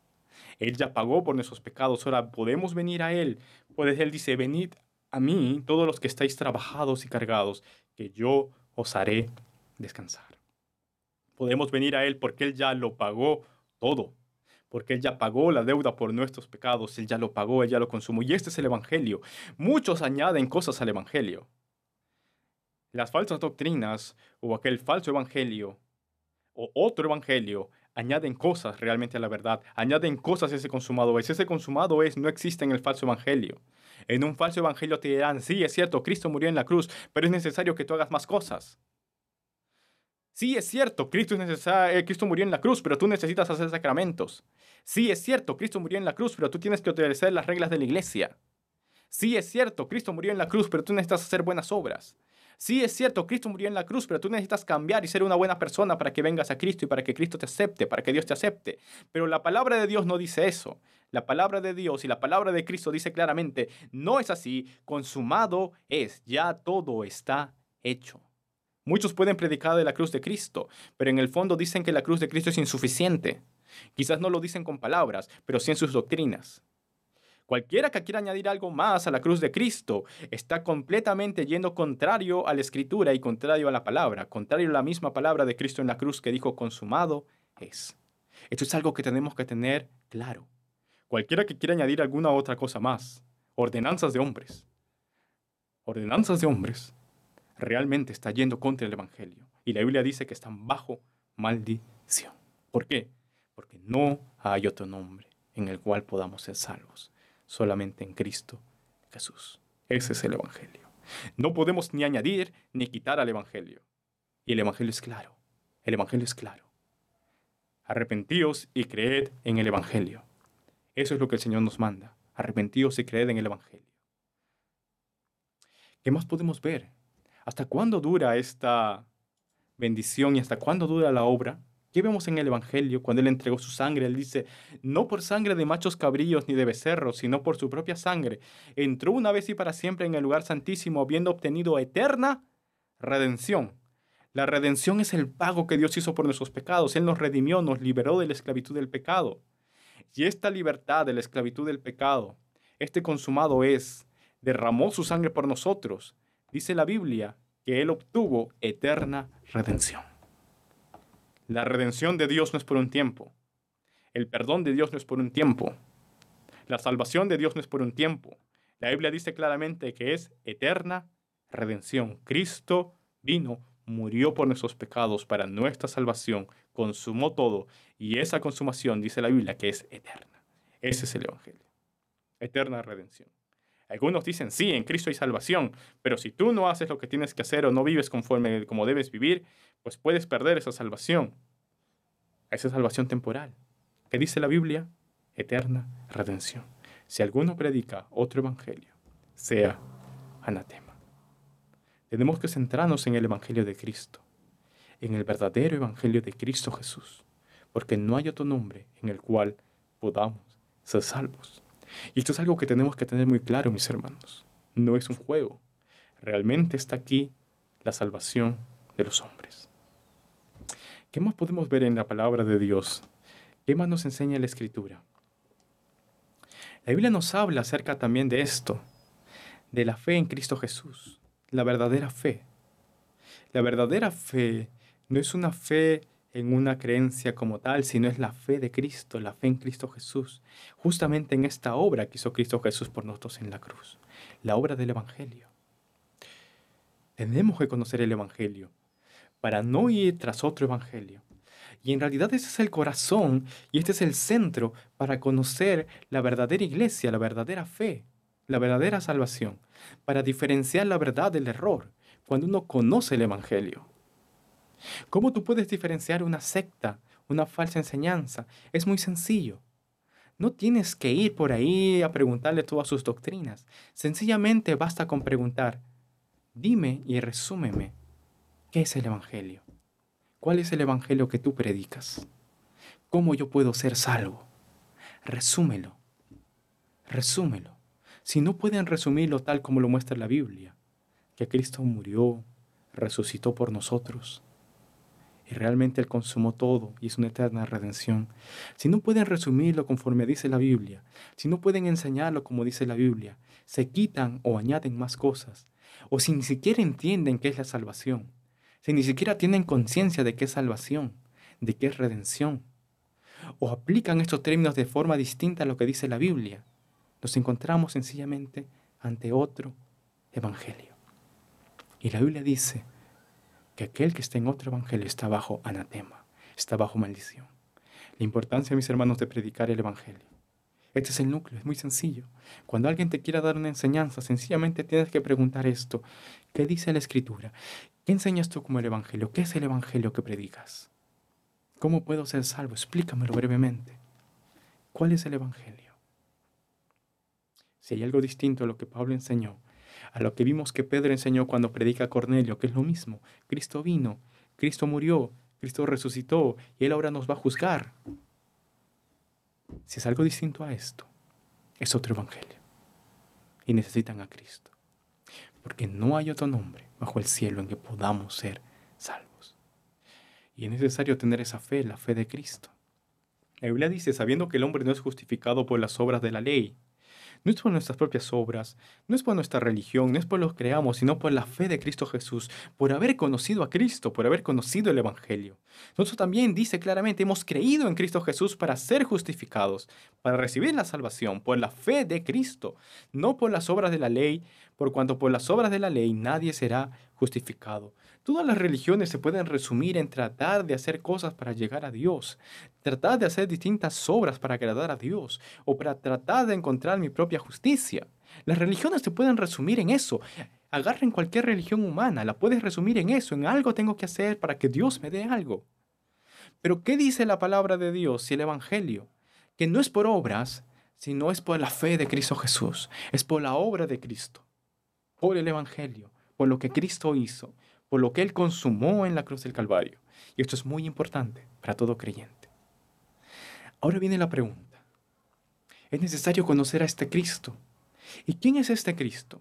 Él ya pagó por nuestros pecados, ahora podemos venir a Él. Pues Él dice, venid a mí todos los que estáis trabajados y cargados, que yo os haré descansar. Podemos venir a Él porque Él ya lo pagó todo. Porque Él ya pagó la deuda por nuestros pecados, Él ya lo pagó, Él ya lo consumó. Y este es el Evangelio. Muchos añaden cosas al Evangelio. Las falsas doctrinas o aquel falso Evangelio o otro Evangelio añaden cosas realmente a la verdad, añaden cosas a ese consumado es. Ese consumado es no existe en el falso Evangelio. En un falso Evangelio te dirán, sí, es cierto, Cristo murió en la cruz, pero es necesario que tú hagas más cosas. Sí, es cierto, Cristo murió en la cruz, pero tú necesitas hacer sacramentos. Sí, es cierto, Cristo murió en la cruz, pero tú tienes que obedecer las reglas de la iglesia. Sí, es cierto, Cristo murió en la cruz, pero tú necesitas hacer buenas obras. Sí, es cierto, Cristo murió en la cruz, pero tú necesitas cambiar y ser una buena persona para que vengas a Cristo y para que Cristo te acepte, para que Dios te acepte. Pero la palabra de Dios no dice eso. La palabra de Dios y la palabra de Cristo dice claramente, no es así, consumado es, ya todo está hecho. Muchos pueden predicar de la cruz de Cristo, pero en el fondo dicen que la cruz de Cristo es insuficiente. Quizás no lo dicen con palabras, pero sí en sus doctrinas. Cualquiera que quiera añadir algo más a la cruz de Cristo está completamente yendo contrario a la Escritura y contrario a la palabra, contrario a la misma palabra de Cristo en la cruz que dijo consumado es. Esto es algo que tenemos que tener claro. Cualquiera que quiera añadir alguna otra cosa más, ordenanzas de hombres, realmente está yendo contra el Evangelio. Y la Biblia dice que están bajo maldición. ¿Por qué? Porque no hay otro nombre en el cual podamos ser salvos. Solamente en Cristo Jesús. Ese es el Evangelio. No podemos ni añadir ni quitar al Evangelio. Y el Evangelio es claro. El Evangelio es claro. Arrepentíos y creed en el Evangelio. Eso es lo que el Señor nos manda. Arrepentíos y creed en el Evangelio. ¿Qué más podemos ver? ¿Hasta cuándo dura esta bendición y hasta cuándo dura la obra? ¿Qué vemos en el Evangelio cuando Él entregó su sangre? Él dice, no por sangre de machos cabríos ni de becerros, sino por su propia sangre. Entró una vez y para siempre en el lugar santísimo, habiendo obtenido eterna redención. La redención es el pago que Dios hizo por nuestros pecados. Él nos redimió, nos liberó de la esclavitud del pecado. Y esta libertad de la esclavitud del pecado, este consumado es, derramó su sangre por nosotros. Dice la Biblia que Él obtuvo eterna redención. La redención de Dios no es por un tiempo. El perdón de Dios no es por un tiempo. La salvación de Dios no es por un tiempo. La Biblia dice claramente que es eterna redención. Cristo vino, murió por nuestros pecados para nuestra salvación, consumó todo y esa consumación dice la Biblia que es eterna. Ese es el Evangelio. Eterna redención. Algunos dicen, sí, en Cristo hay salvación, pero si tú no haces lo que tienes que hacer o no vives conforme como debes vivir, pues puedes perder esa salvación temporal. ¿Qué dice la Biblia? Eterna redención. Si alguno predica otro evangelio, sea anatema. Tenemos que centrarnos en el evangelio de Cristo, en el verdadero evangelio de Cristo Jesús, porque no hay otro nombre en el cual podamos ser salvos. Y esto es algo que tenemos que tener muy claro, mis hermanos. No es un juego. Realmente está aquí la salvación de los hombres. ¿Qué más podemos ver en la palabra de Dios? ¿Qué más nos enseña la Escritura? La Biblia nos habla acerca también de esto, de la fe en Cristo Jesús, la verdadera fe. La verdadera fe no es una fe en una creencia como tal, sino es la fe de Cristo, la fe en Cristo Jesús. Justamente en esta obra que hizo Cristo Jesús por nosotros en la cruz, la obra del Evangelio. Tenemos que conocer el Evangelio para no ir tras otro Evangelio. Y en realidad ese es el corazón y este es el centro para conocer la verdadera iglesia, la verdadera fe, la verdadera salvación, para diferenciar la verdad del error cuando uno conoce el Evangelio. ¿Cómo tú puedes diferenciar una secta, una falsa enseñanza? Es muy sencillo. No tienes que ir por ahí a preguntarle todas sus doctrinas. Sencillamente basta con preguntar, dime y resúmeme, ¿qué es el Evangelio? ¿Cuál es el Evangelio que tú predicas? ¿Cómo yo puedo ser salvo? Resúmelo. Resúmelo. Si no pueden resumirlo tal como lo muestra la Biblia, que Cristo murió, resucitó por nosotros, y realmente Él consumó todo y es una eterna redención. Si no pueden resumirlo conforme dice la Biblia, si no pueden enseñarlo como dice la Biblia, se quitan o añaden más cosas, o si ni siquiera entienden qué es la salvación, si ni siquiera tienen conciencia de qué es salvación, de qué es redención, o aplican estos términos de forma distinta a lo que dice la Biblia, nos encontramos sencillamente ante otro evangelio. Y la Biblia dice que aquel que está en otro evangelio está bajo anatema, está bajo maldición. La importancia, mis hermanos, de predicar el evangelio. Este es el núcleo, es muy sencillo. Cuando alguien te quiera dar una enseñanza, sencillamente tienes que preguntar esto. ¿Qué dice la Escritura? ¿Qué enseñas tú como el evangelio? ¿Qué es el evangelio que predicas? ¿Cómo puedo ser salvo? Explícamelo brevemente. ¿Cuál es el evangelio? Si hay algo distinto a lo que Pablo enseñó, a lo que vimos que Pedro enseñó cuando predica a Cornelio, que es lo mismo. Cristo vino, Cristo murió, Cristo resucitó y Él ahora nos va a juzgar. Si es algo distinto a esto, es otro evangelio. Y necesitan a Cristo. Porque no hay otro nombre bajo el cielo en que podamos ser salvos. Y es necesario tener esa fe, la fe de Cristo. La Biblia dice, sabiendo que el hombre no es justificado por las obras de la ley, no es por nuestras propias obras, no es por nuestra religión, no es por lo que creamos, sino por la fe de Cristo Jesús, por haber conocido a Cristo, por haber conocido el Evangelio. Nosotros también dice claramente, hemos creído en Cristo Jesús para ser justificados, para recibir la salvación, por la fe de Cristo, no por las obras de la ley, por cuanto por las obras de la ley nadie será justificado. Todas las religiones se pueden resumir en tratar de hacer cosas para llegar a Dios, tratar de hacer distintas obras para agradar a Dios, o para tratar de encontrar mi propia justicia. Las religiones se pueden resumir en eso. Agarren cualquier religión humana, la puedes resumir en eso, en algo tengo que hacer para que Dios me dé algo. Pero ¿qué dice la palabra de Dios y el Evangelio? Que no es por obras, sino es por la fe de Cristo Jesús, es por la obra de Cristo, por el Evangelio, por lo que Cristo hizo, por lo que Él consumó en la cruz del Calvario. Y esto es muy importante para todo creyente. Ahora viene la pregunta. Es necesario conocer a este Cristo. ¿Y quién es este Cristo?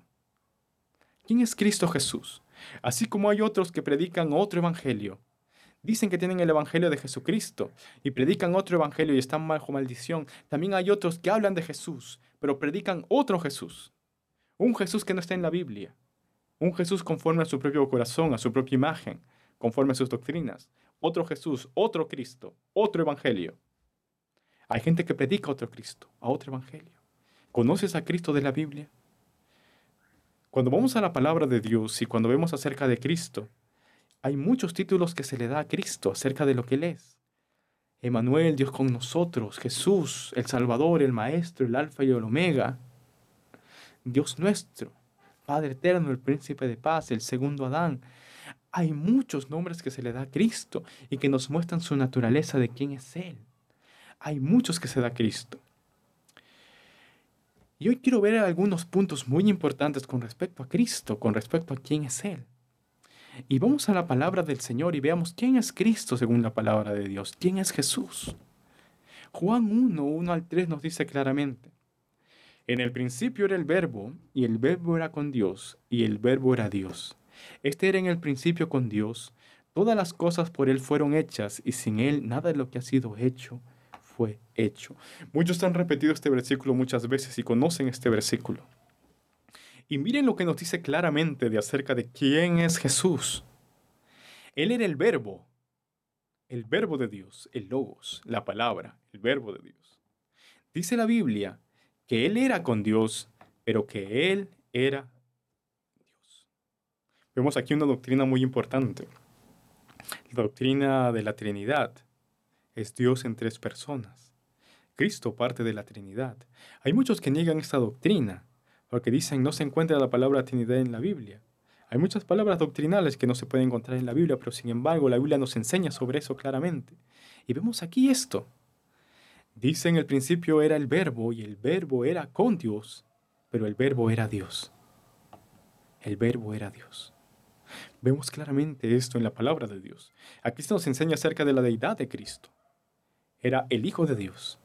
¿Quién es Cristo Jesús? Así como hay otros que predican otro evangelio, dicen que tienen el evangelio de Jesucristo y predican otro evangelio y están bajo maldición, también hay otros que hablan de Jesús, pero predican otro Jesús. Un Jesús que no está en la Biblia. Un Jesús conforme a su propio corazón, a su propia imagen, conforme a sus doctrinas. Otro Jesús, otro Cristo, otro evangelio. Hay gente que predica a otro Cristo, a otro evangelio. ¿Conoces a Cristo de la Biblia? Cuando vamos a la palabra de Dios y cuando vemos acerca de Cristo, hay muchos títulos que se le da a Cristo acerca de lo que Él es. Emmanuel, Dios con nosotros, Jesús, el Salvador, el Maestro, el Alfa y el Omega, Dios nuestro, Padre eterno, el Príncipe de paz, el segundo Adán. Hay muchos nombres que se le da a Cristo y que nos muestran su naturaleza de quién es Él. Hay muchos que se da a Cristo. Y hoy quiero ver algunos puntos muy importantes con respecto a Cristo, con respecto a quién es Él. Y vamos a la palabra del Señor y veamos quién es Cristo según la palabra de Dios, quién es Jesús. Juan 1:1 al 3 nos dice claramente, en el principio era el Verbo, y el Verbo era con Dios, y el Verbo era Dios. Este era en el principio con Dios. Todas las cosas por Él fueron hechas, y sin Él nada de lo que ha sido hecho fue hecho. Muchos han repetido este versículo muchas veces y conocen este versículo. Y miren lo que nos dice claramente de acerca de quién es Jesús. Él era el verbo de Dios, el logos, la palabra, el verbo de Dios. Dice la Biblia que Él era con Dios, pero que Él era Dios. Vemos aquí una doctrina muy importante. La doctrina de la Trinidad. Es Dios en tres personas. Cristo parte de la Trinidad. Hay muchos que niegan esta doctrina, porque dicen no se encuentra la palabra Trinidad en la Biblia. Hay muchas palabras doctrinales que no se pueden encontrar en la Biblia, pero sin embargo la Biblia nos enseña sobre eso claramente. Y vemos aquí esto. Dice en el principio era el Verbo y el Verbo era con Dios, pero el Verbo era Dios. El Verbo era Dios. Vemos claramente esto en la palabra de Dios. Aquí se nos enseña acerca de la deidad de Cristo. Era el Hijo de Dios.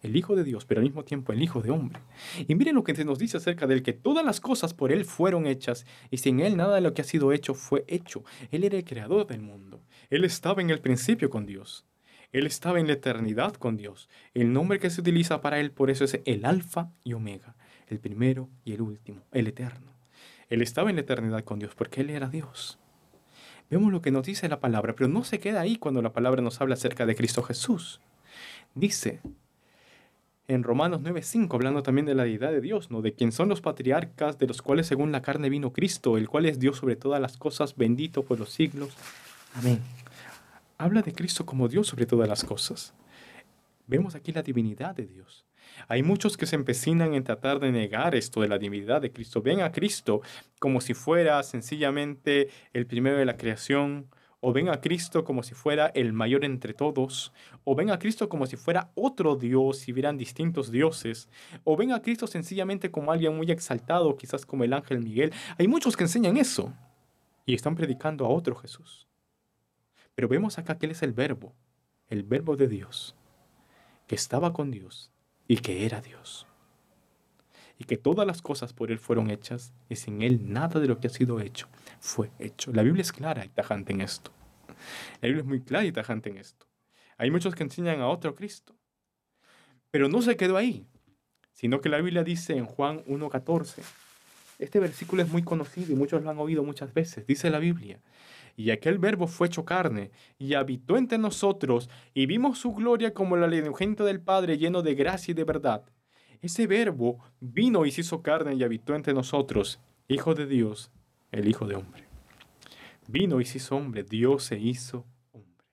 El Hijo de Dios, pero al mismo tiempo el Hijo de hombre. Y miren lo que se nos dice acerca de él, que todas las cosas por él fueron hechas, y sin él nada de lo que ha sido hecho fue hecho. Él era el creador del mundo. Él estaba en el principio con Dios. Él estaba en la eternidad con Dios. El nombre que se utiliza para él por eso es el Alfa y Omega, el primero y el último, el eterno. Él estaba en la eternidad con Dios porque él era Dios. Vemos lo que nos dice la palabra, pero no se queda ahí cuando la palabra nos habla acerca de Cristo Jesús. Dice en Romanos 9:5, hablando también de la deidad de Dios, ¿no? De quien son los patriarcas, de los cuales según la carne vino Cristo, el cual es Dios sobre todas las cosas, bendito por los siglos. Amén. Habla de Cristo como Dios sobre todas las cosas. Vemos aquí la divinidad de Dios. Hay muchos que se empecinan en tratar de negar esto de la divinidad de Cristo. Ven a Cristo como si fuera sencillamente el primero de la creación, o ven a Cristo como si fuera el mayor entre todos, o ven a Cristo como si fuera otro Dios si hubieran distintos dioses, o ven a Cristo sencillamente como alguien muy exaltado, quizás como el ángel Miguel. Hay muchos que enseñan eso y están predicando a otro Jesús. Pero vemos acá que Él es el Verbo de Dios, que estaba con Dios y que era Dios. Y que todas las cosas por Él fueron hechas, y sin Él nada de lo que ha sido hecho fue hecho. La Biblia es clara y tajante en esto. La Biblia es muy clara y tajante en esto. Hay muchos que enseñan a otro Cristo. Pero no se quedó ahí, sino que la Biblia dice en Juan 1:14. Este versículo es muy conocido y muchos lo han oído muchas veces. Dice la Biblia: y aquel Verbo fue hecho carne y habitó entre nosotros, y vimos su gloria como la del unigénito del Padre, lleno de gracia y de verdad. Ese Verbo vino y se hizo carne y habitó entre nosotros, Hijo de Dios, el Hijo de hombre. Vino y se hizo hombre, Dios se hizo hombre.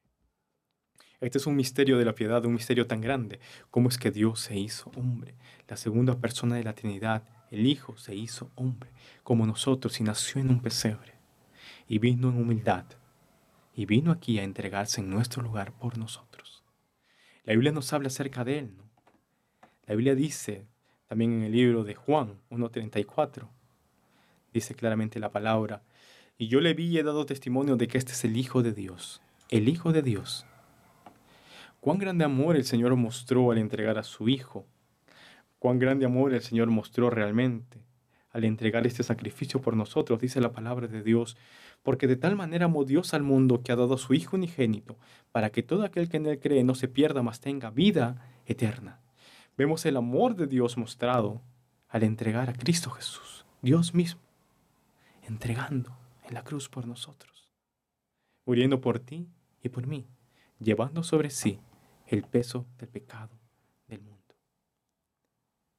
Este es un misterio de la piedad, un misterio tan grande. ¿Cómo es que Dios se hizo hombre? La segunda persona de la Trinidad, el Hijo, se hizo hombre, como nosotros, y nació en un pesebre. Y vino en humildad, y vino aquí a entregarse en nuestro lugar por nosotros. La Biblia nos habla acerca de Él, ¿no? La Biblia dice, también en el libro de Juan 1:34, dice claramente la palabra. Y yo le vi y he dado testimonio de que este es el Hijo de Dios. El Hijo de Dios. Cuán grande amor el Señor mostró al entregar a su Hijo. Cuán grande amor el Señor mostró realmente al entregar este sacrificio por nosotros, dice la palabra de Dios. Porque de tal manera amó Dios al mundo que ha dado a su Hijo unigénito, para que todo aquel que en él cree no se pierda, mas tenga vida eterna. Vemos el amor de Dios mostrado al entregar a Cristo Jesús, Dios mismo, entregando en la cruz por nosotros, muriendo por ti y por mí, llevando sobre sí el peso del pecado del mundo.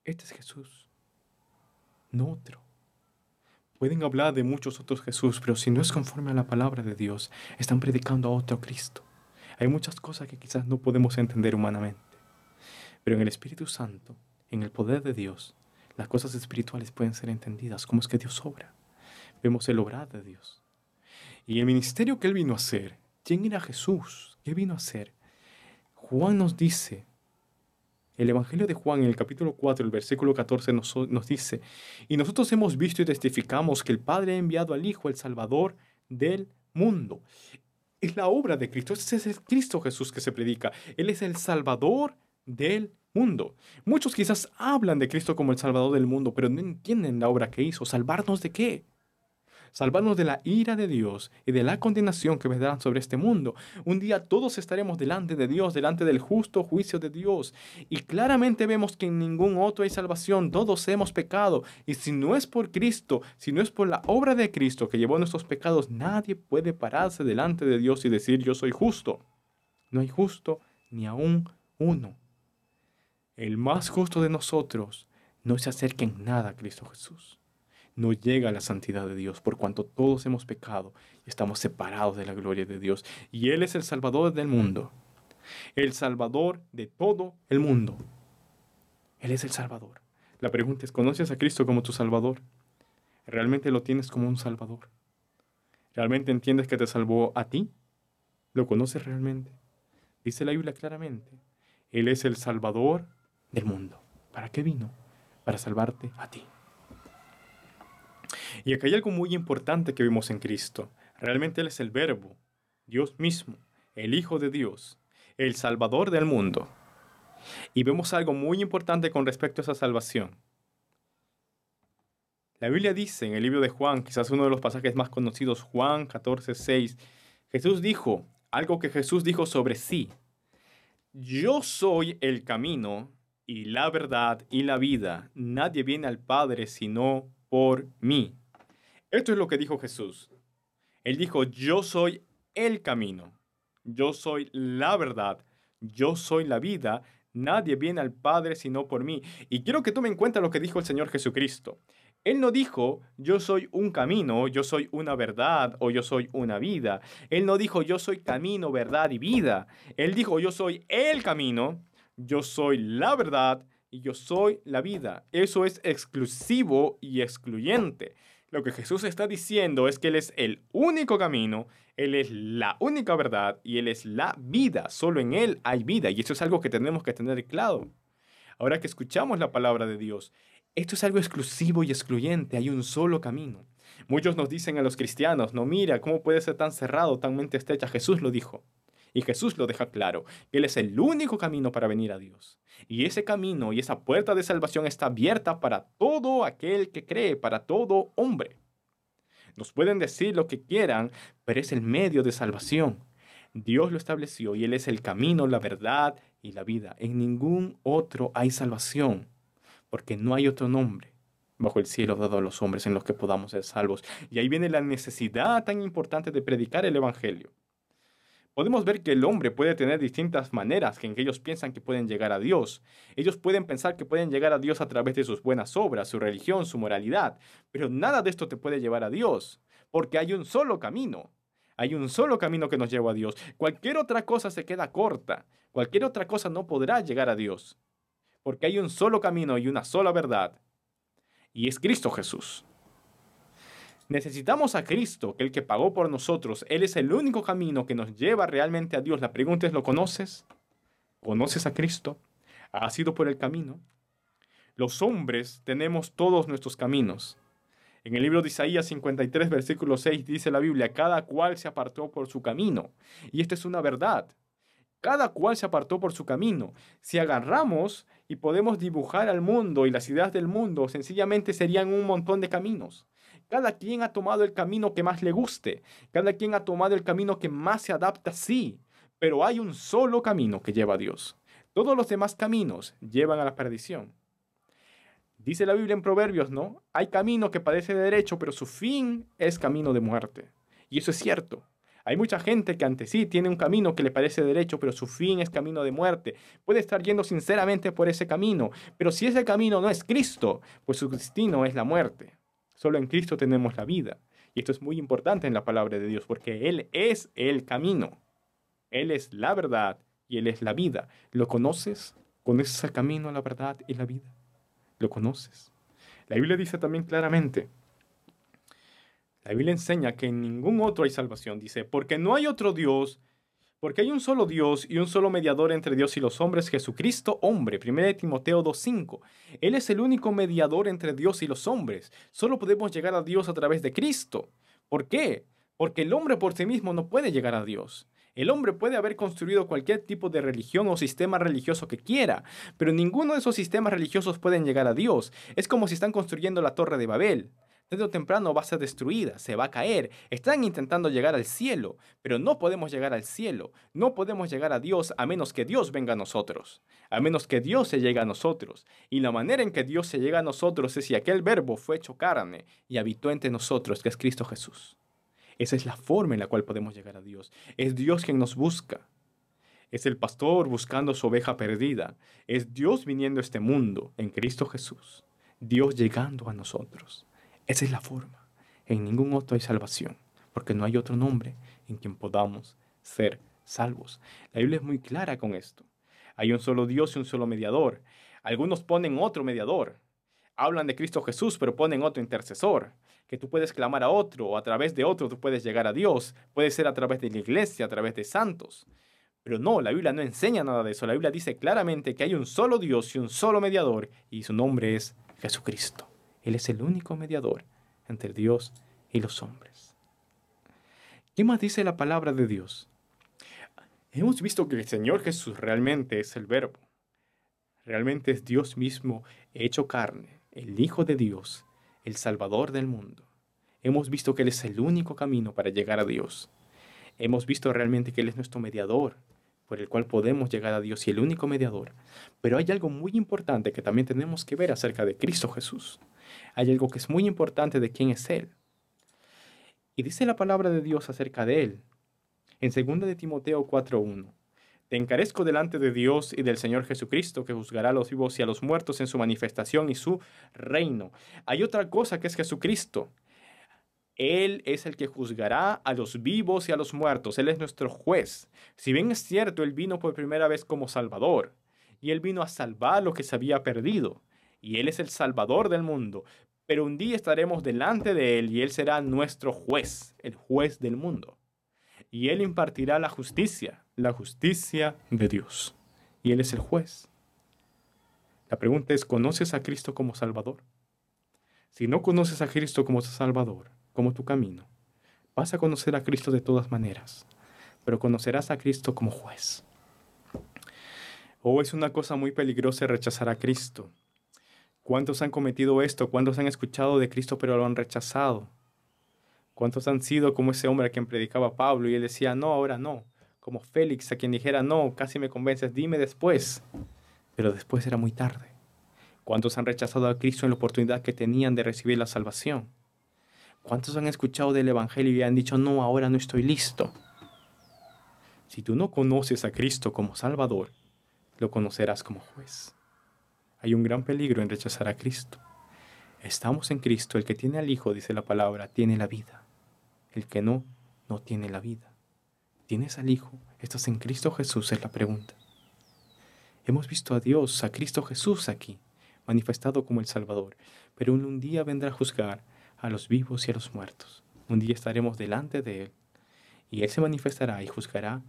Este es Jesús, no otro. Pueden hablar de muchos otros Jesús, pero si no es conforme a la palabra de Dios, están predicando a otro Cristo. Hay muchas cosas que quizás no podemos entender humanamente, pero en el Espíritu Santo, en el poder de Dios, las cosas espirituales pueden ser entendidas. ¿Cómo es que Dios obra? Vemos el obrar de Dios. Y el ministerio que Él vino a hacer, ¿quién era Jesús? ¿Qué vino a hacer? Juan nos dice, el Evangelio de Juan en el capítulo 4, el versículo 14 nos dice, y nosotros hemos visto y testificamos que el Padre ha enviado al Hijo, el Salvador del mundo. Es la obra de Cristo, ese es el Cristo Jesús que se predica. Él es el Salvador del mundo. Muchos quizás hablan de Cristo como el Salvador del mundo, pero no entienden la obra que hizo. ¿Salvarnos de qué? Salvarnos de la ira de Dios y de la condenación que vendrán sobre este mundo. Un día todos estaremos delante de Dios, delante del justo juicio de Dios. Y claramente vemos que en ningún otro hay salvación. Todos hemos pecado. Y si no es por Cristo, si no es por la obra de Cristo que llevó nuestros pecados, nadie puede pararse delante de Dios y decir yo soy justo. No hay justo ni aún uno. El más justo de nosotros no se acerca en nada a Cristo Jesús. No llega a la santidad de Dios, por cuanto todos hemos pecado y estamos separados de la gloria de Dios. Y Él es el Salvador del mundo, el Salvador de todo el mundo. Él es el Salvador. La pregunta es, ¿conoces a Cristo como tu Salvador? ¿Realmente lo tienes como un Salvador? ¿Realmente entiendes que te salvó a ti? ¿Lo conoces realmente? Dice la Biblia claramente, Él es el Salvador del mundo. ¿Para qué vino? Para salvarte a ti. Y acá hay algo muy importante que vemos en Cristo. Realmente Él es el Verbo, Dios mismo, el Hijo de Dios, el Salvador del mundo. Y vemos algo muy importante con respecto a esa salvación. La Biblia dice en el libro de Juan, quizás uno de los pasajes más conocidos, Juan 14:6, Jesús dijo, algo que Jesús dijo sobre sí. Yo soy el camino y la verdad y la vida. Nadie viene al Padre sino por mí. Esto es lo que dijo Jesús. Él dijo, yo soy el camino, yo soy la verdad, yo soy la vida, nadie viene al Padre sino por mí. Y quiero que tomen en cuenta lo que dijo el Señor Jesucristo. Él no dijo, yo soy un camino, yo soy una verdad o yo soy una vida. Él no dijo, yo soy camino, verdad y vida. Él dijo, yo soy el camino, yo soy la verdad y yo soy la vida. Eso es exclusivo y excluyente. Lo que Jesús está diciendo es que Él es el único camino, Él es la única verdad y Él es la vida. Solo en Él hay vida y eso es algo que tenemos que tener claro. Ahora que escuchamos la palabra de Dios, esto es algo exclusivo y excluyente. Hay un solo camino. Muchos nos dicen a los cristianos, no, mira, ¿cómo puede ser tan cerrado, tan mente estrecha? Jesús lo dijo. Y Jesús lo deja claro, que Él es el único camino para venir a Dios. Y ese camino y esa puerta de salvación está abierta para todo aquel que cree, para todo hombre. Nos pueden decir lo que quieran, pero es el medio de salvación. Dios lo estableció y Él es el camino, la verdad y la vida. En ningún otro hay salvación, porque no hay otro nombre bajo el cielo dado a los hombres en los que podamos ser salvos. Y ahí viene la necesidad tan importante de predicar el Evangelio. Podemos ver que el hombre puede tener distintas maneras en que ellos piensan que pueden llegar a Dios. Ellos pueden pensar que pueden llegar a Dios a través de sus buenas obras, su religión, su moralidad. Pero nada de esto te puede llevar a Dios, porque hay un solo camino. Hay un solo camino que nos lleva a Dios. Cualquier otra cosa se queda corta. Cualquier otra cosa no podrá llegar a Dios, porque hay un solo camino y una sola verdad. Y es Cristo Jesús. Necesitamos a Cristo, que el que pagó por nosotros. Él es el único camino que nos lleva realmente a Dios. La pregunta es, ¿lo conoces? ¿Conoces a Cristo? ¿Has ido por el camino? Los hombres tenemos todos nuestros caminos. En el libro de Isaías 53, versículo 6, dice la Biblia, cada cual se apartó por su camino. Y esta es una verdad. Cada cual se apartó por su camino. Si agarramos y podemos dibujar al mundo y las ideas del mundo, sencillamente serían un montón de caminos. Cada quien ha tomado el camino que más le guste. Cada quien ha tomado el camino que más se adapta, sí. Pero hay un solo camino que lleva a Dios. Todos los demás caminos llevan a la perdición. Dice la Biblia en Proverbios, ¿no? Hay camino que parece derecho, pero su fin es camino de muerte. Y eso es cierto. Hay mucha gente que ante sí tiene un camino que le parece derecho, pero su fin es camino de muerte. Puede estar yendo sinceramente por ese camino, pero si ese camino no es Cristo, pues su destino es la muerte. Solo en Cristo tenemos la vida. Y esto es muy importante en la palabra de Dios, porque Él es el camino. Él es la verdad y Él es la vida. ¿Lo conoces? ¿Conoces el camino, la verdad y la vida? ¿Lo conoces? La Biblia dice también claramente, la Biblia enseña que en ningún otro hay salvación. Dice, porque no hay otro Dios, porque hay un solo Dios y un solo mediador entre Dios y los hombres, Jesucristo, hombre. 1 Timoteo 2:5. Él es el único mediador entre Dios y los hombres. Solo podemos llegar a Dios a través de Cristo. ¿Por qué? Porque el hombre por sí mismo no puede llegar a Dios. El hombre puede haber construido cualquier tipo de religión o sistema religioso que quiera, pero ninguno de esos sistemas religiosos pueden llegar a Dios. Es como si están construyendo la Torre de Babel. Tarde o temprano va a ser destruida, se va a caer. Están intentando llegar al cielo, pero no podemos llegar al cielo. No podemos llegar a Dios a menos que Dios venga a nosotros, a menos que Dios se llegue a nosotros. Y la manera en que Dios se llega a nosotros es si aquel verbo fue hecho carne y habitó entre nosotros, que es Cristo Jesús. Esa es la forma en la cual podemos llegar a Dios. Es Dios quien nos busca. Es el pastor buscando su oveja perdida. Es Dios viniendo a este mundo en Cristo Jesús. Dios llegando a nosotros. Esa es la forma. En ningún otro hay salvación, porque no hay otro nombre en quien podamos ser salvos. La Biblia es muy clara con esto. Hay un solo Dios y un solo mediador. Algunos ponen otro mediador. Hablan de Cristo Jesús, pero ponen otro intercesor, que tú puedes clamar a otro, o a través de otro tú puedes llegar a Dios. Puede ser a través de la iglesia, a través de santos. Pero no, la Biblia no enseña nada de eso. La Biblia dice claramente que hay un solo Dios y un solo mediador, y su nombre es Jesucristo. Él es el único mediador entre Dios y los hombres. ¿Qué más dice la palabra de Dios? Hemos visto que el Señor Jesús realmente es el Verbo. Realmente es Dios mismo hecho carne, el Hijo de Dios, el Salvador del mundo. Hemos visto que Él es el único camino para llegar a Dios. Hemos visto realmente que Él es nuestro mediador, por el cual podemos llegar a Dios y el único mediador. Pero hay algo muy importante que también tenemos que ver acerca de Cristo Jesús. Hay algo que es muy importante de quién es Él. Y dice la palabra de Dios acerca de Él, en 2 de Timoteo 4:1. Te encarezco delante de Dios y del Señor Jesucristo, que juzgará a los vivos y a los muertos en su manifestación y su reino. Hay otra cosa que es Jesucristo. Él es el que juzgará a los vivos y a los muertos. Él es nuestro juez. Si bien es cierto, Él vino por primera vez como Salvador, y Él vino a salvar lo que se había perdido, y Él es el Salvador del mundo, pero un día estaremos delante de Él y Él será nuestro juez, el juez del mundo. Y Él impartirá la justicia de Dios. Y Él es el juez. La pregunta es, ¿conoces a Cristo como Salvador? Si no conoces a Cristo como Salvador, como tu camino, vas a conocer a Cristo de todas maneras, pero conocerás a Cristo como juez. Oh, es una cosa muy peligrosa rechazar a Cristo. ¿Cuántos han cometido esto? ¿Cuántos han escuchado de Cristo pero lo han rechazado? ¿Cuántos han sido como ese hombre a quien predicaba Pablo y él decía, no, ahora no? Como Félix, a quien dijera, no, casi me convences, dime después. Pero después era muy tarde. ¿Cuántos han rechazado a Cristo en la oportunidad que tenían de recibir la salvación? ¿Cuántos han escuchado del Evangelio y han dicho, no, ahora no estoy listo? Si tú no conoces a Cristo como Salvador, lo conocerás como juez. Hay un gran peligro en rechazar a Cristo. Estamos en Cristo. El que tiene al Hijo, dice la palabra, tiene la vida. El que no, no tiene la vida. ¿Tienes al Hijo? ¿Estás en Cristo Jesús? Es la pregunta. Hemos visto a Dios, a Cristo Jesús aquí, manifestado como el Salvador. Pero un día vendrá a juzgar a los vivos y a los muertos. Un día estaremos delante de Él. Y Él se manifestará y juzgará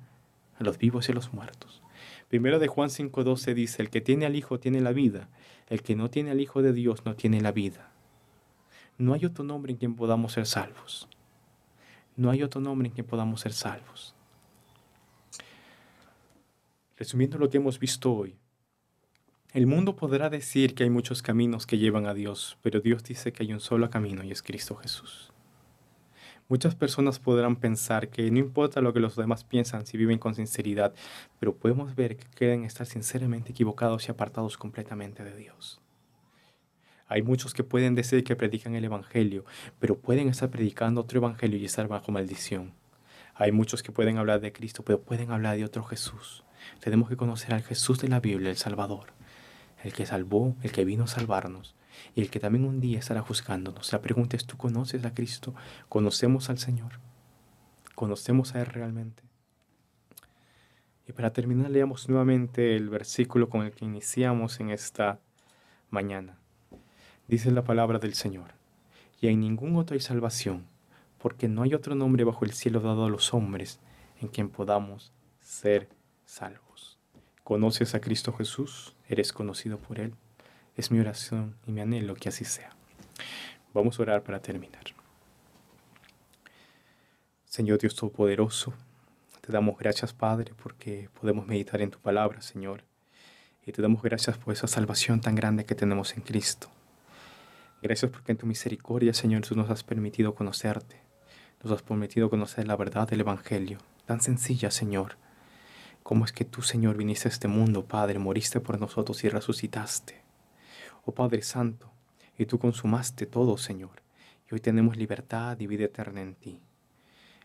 a los vivos y a los muertos. Primero de Juan 5:12 dice, el que tiene al Hijo tiene la vida, el que no tiene al Hijo de Dios no tiene la vida. No hay otro nombre en quien podamos ser salvos. No hay otro nombre en quien podamos ser salvos. Resumiendo lo que hemos visto hoy, el mundo podrá decir que hay muchos caminos que llevan a Dios, pero Dios dice que hay un solo camino y es Cristo Jesús. Muchas personas podrán pensar que no importa lo que los demás piensan si viven con sinceridad, pero podemos ver que quieren estar sinceramente equivocados y apartados completamente de Dios. Hay muchos que pueden decir que predican el Evangelio, pero pueden estar predicando otro Evangelio y estar bajo maldición. Hay muchos que pueden hablar de Cristo, pero pueden hablar de otro Jesús. Tenemos que conocer al Jesús de la Biblia, el Salvador, el que salvó, el que vino a salvarnos y el que también un día estará juzgándonos. La pregunta es, ¿tú conoces a Cristo? ¿Conocemos al Señor? ¿Conocemos a Él realmente? Y para terminar, leamos nuevamente el versículo con el que iniciamos en esta mañana. Dice la palabra del Señor: y en ningún otro hay salvación, porque no hay otro nombre bajo el cielo dado a los hombres en quien podamos ser salvos. ¿Conoces a Cristo Jesús? ¿Eres conocido por Él? Es mi oración y mi anhelo que así sea. Vamos a orar para terminar. Señor Dios Todopoderoso, te damos gracias, Padre, porque podemos meditar en tu palabra, Señor. Y te damos gracias por esa salvación tan grande que tenemos en Cristo. Gracias porque en tu misericordia, Señor, tú nos has permitido conocerte. Nos has permitido conocer la verdad del Evangelio, tan sencilla, Señor. Cómo es que tú, Señor, viniste a este mundo, Padre, moriste por nosotros y resucitaste. Oh Padre Santo, y tú consumaste todo, Señor. Y hoy tenemos libertad y vida eterna en ti.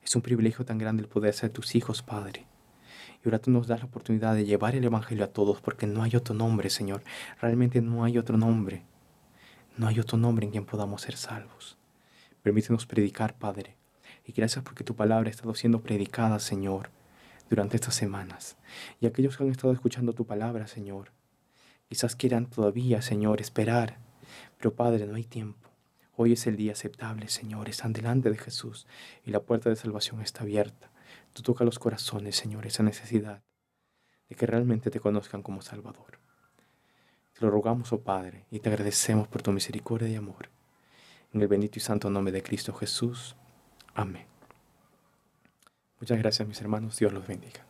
Es un privilegio tan grande el poder ser tus hijos, Padre. Y ahora tú nos das la oportunidad de llevar el Evangelio a todos, porque no hay otro nombre, Señor. Realmente no hay otro nombre. No hay otro nombre en quien podamos ser salvos. Permítenos predicar, Padre. Y gracias porque tu palabra ha estado siendo predicada, Señor, durante estas semanas. Y aquellos que han estado escuchando tu palabra, Señor, quizás quieran todavía, Señor, esperar. Pero, Padre, no hay tiempo. Hoy es el día aceptable, Señor. Están delante de Jesús y la puerta de salvación está abierta. Tú toca los corazones, Señor, esa necesidad de que realmente te conozcan como Salvador. Te lo rogamos, oh Padre, y te agradecemos por tu misericordia y amor. En el bendito y santo nombre de Cristo Jesús. Amén. Muchas gracias, mis hermanos. Dios los bendiga.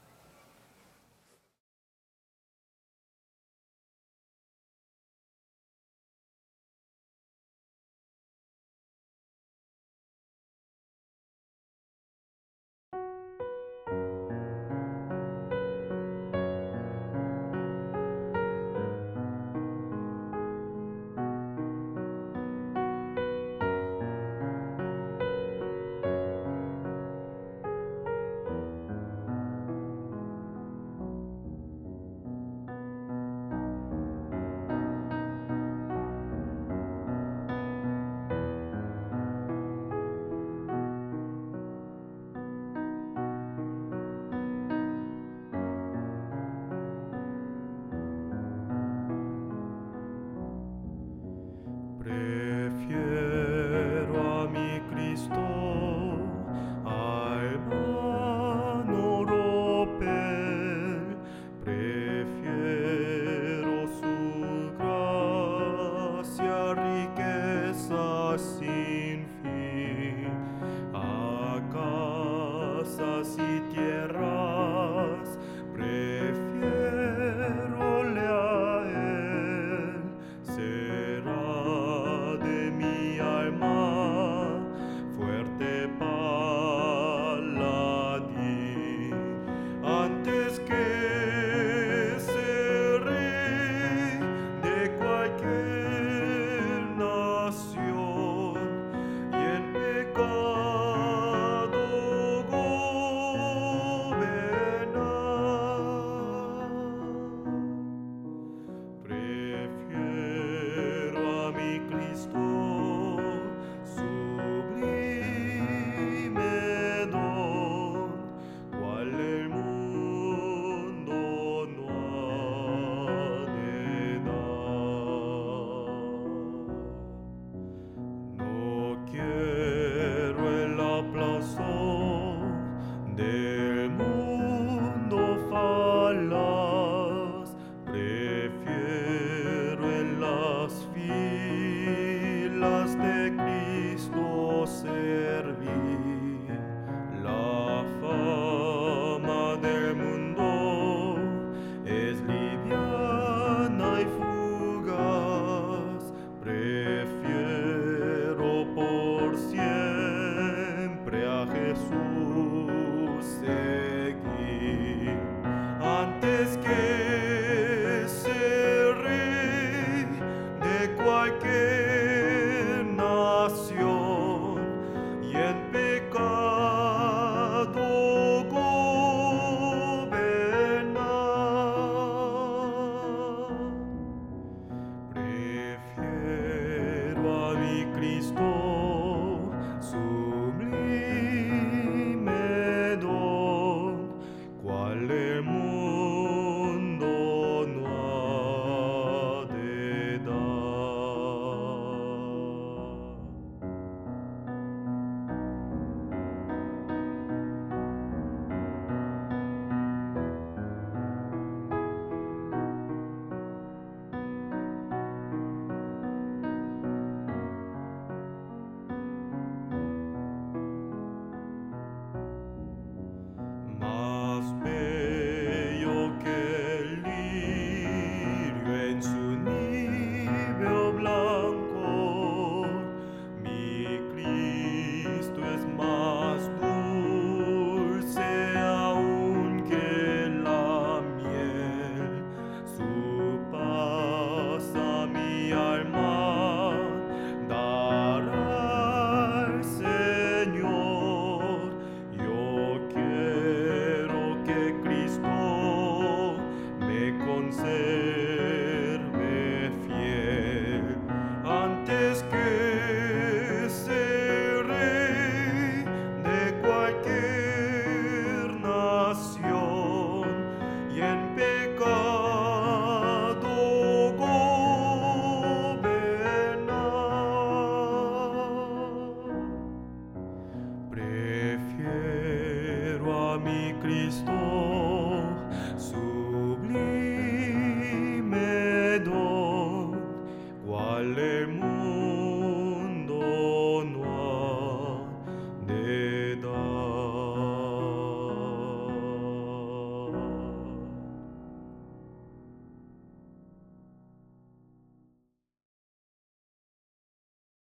Prefiero a mi Cristo al vano ropel, prefiero su gracia, riqueza sin fin, a casas y tierras, prefiero a él, será cualquier nación y en pecado gobernar. Prefiero a mi Cristo sublime don, cual el mundo no ha de dar. Más bello que el lirio en su nido blanco, mi Cristo es más dulce aún que la miel. Su paz a mi alma dará el Señor. Yo quiero que Cristo me conserve fiel antes que ser rey de cualquier nación y en pecado gobernar. Prefiero a mi Cristo sublime don, cual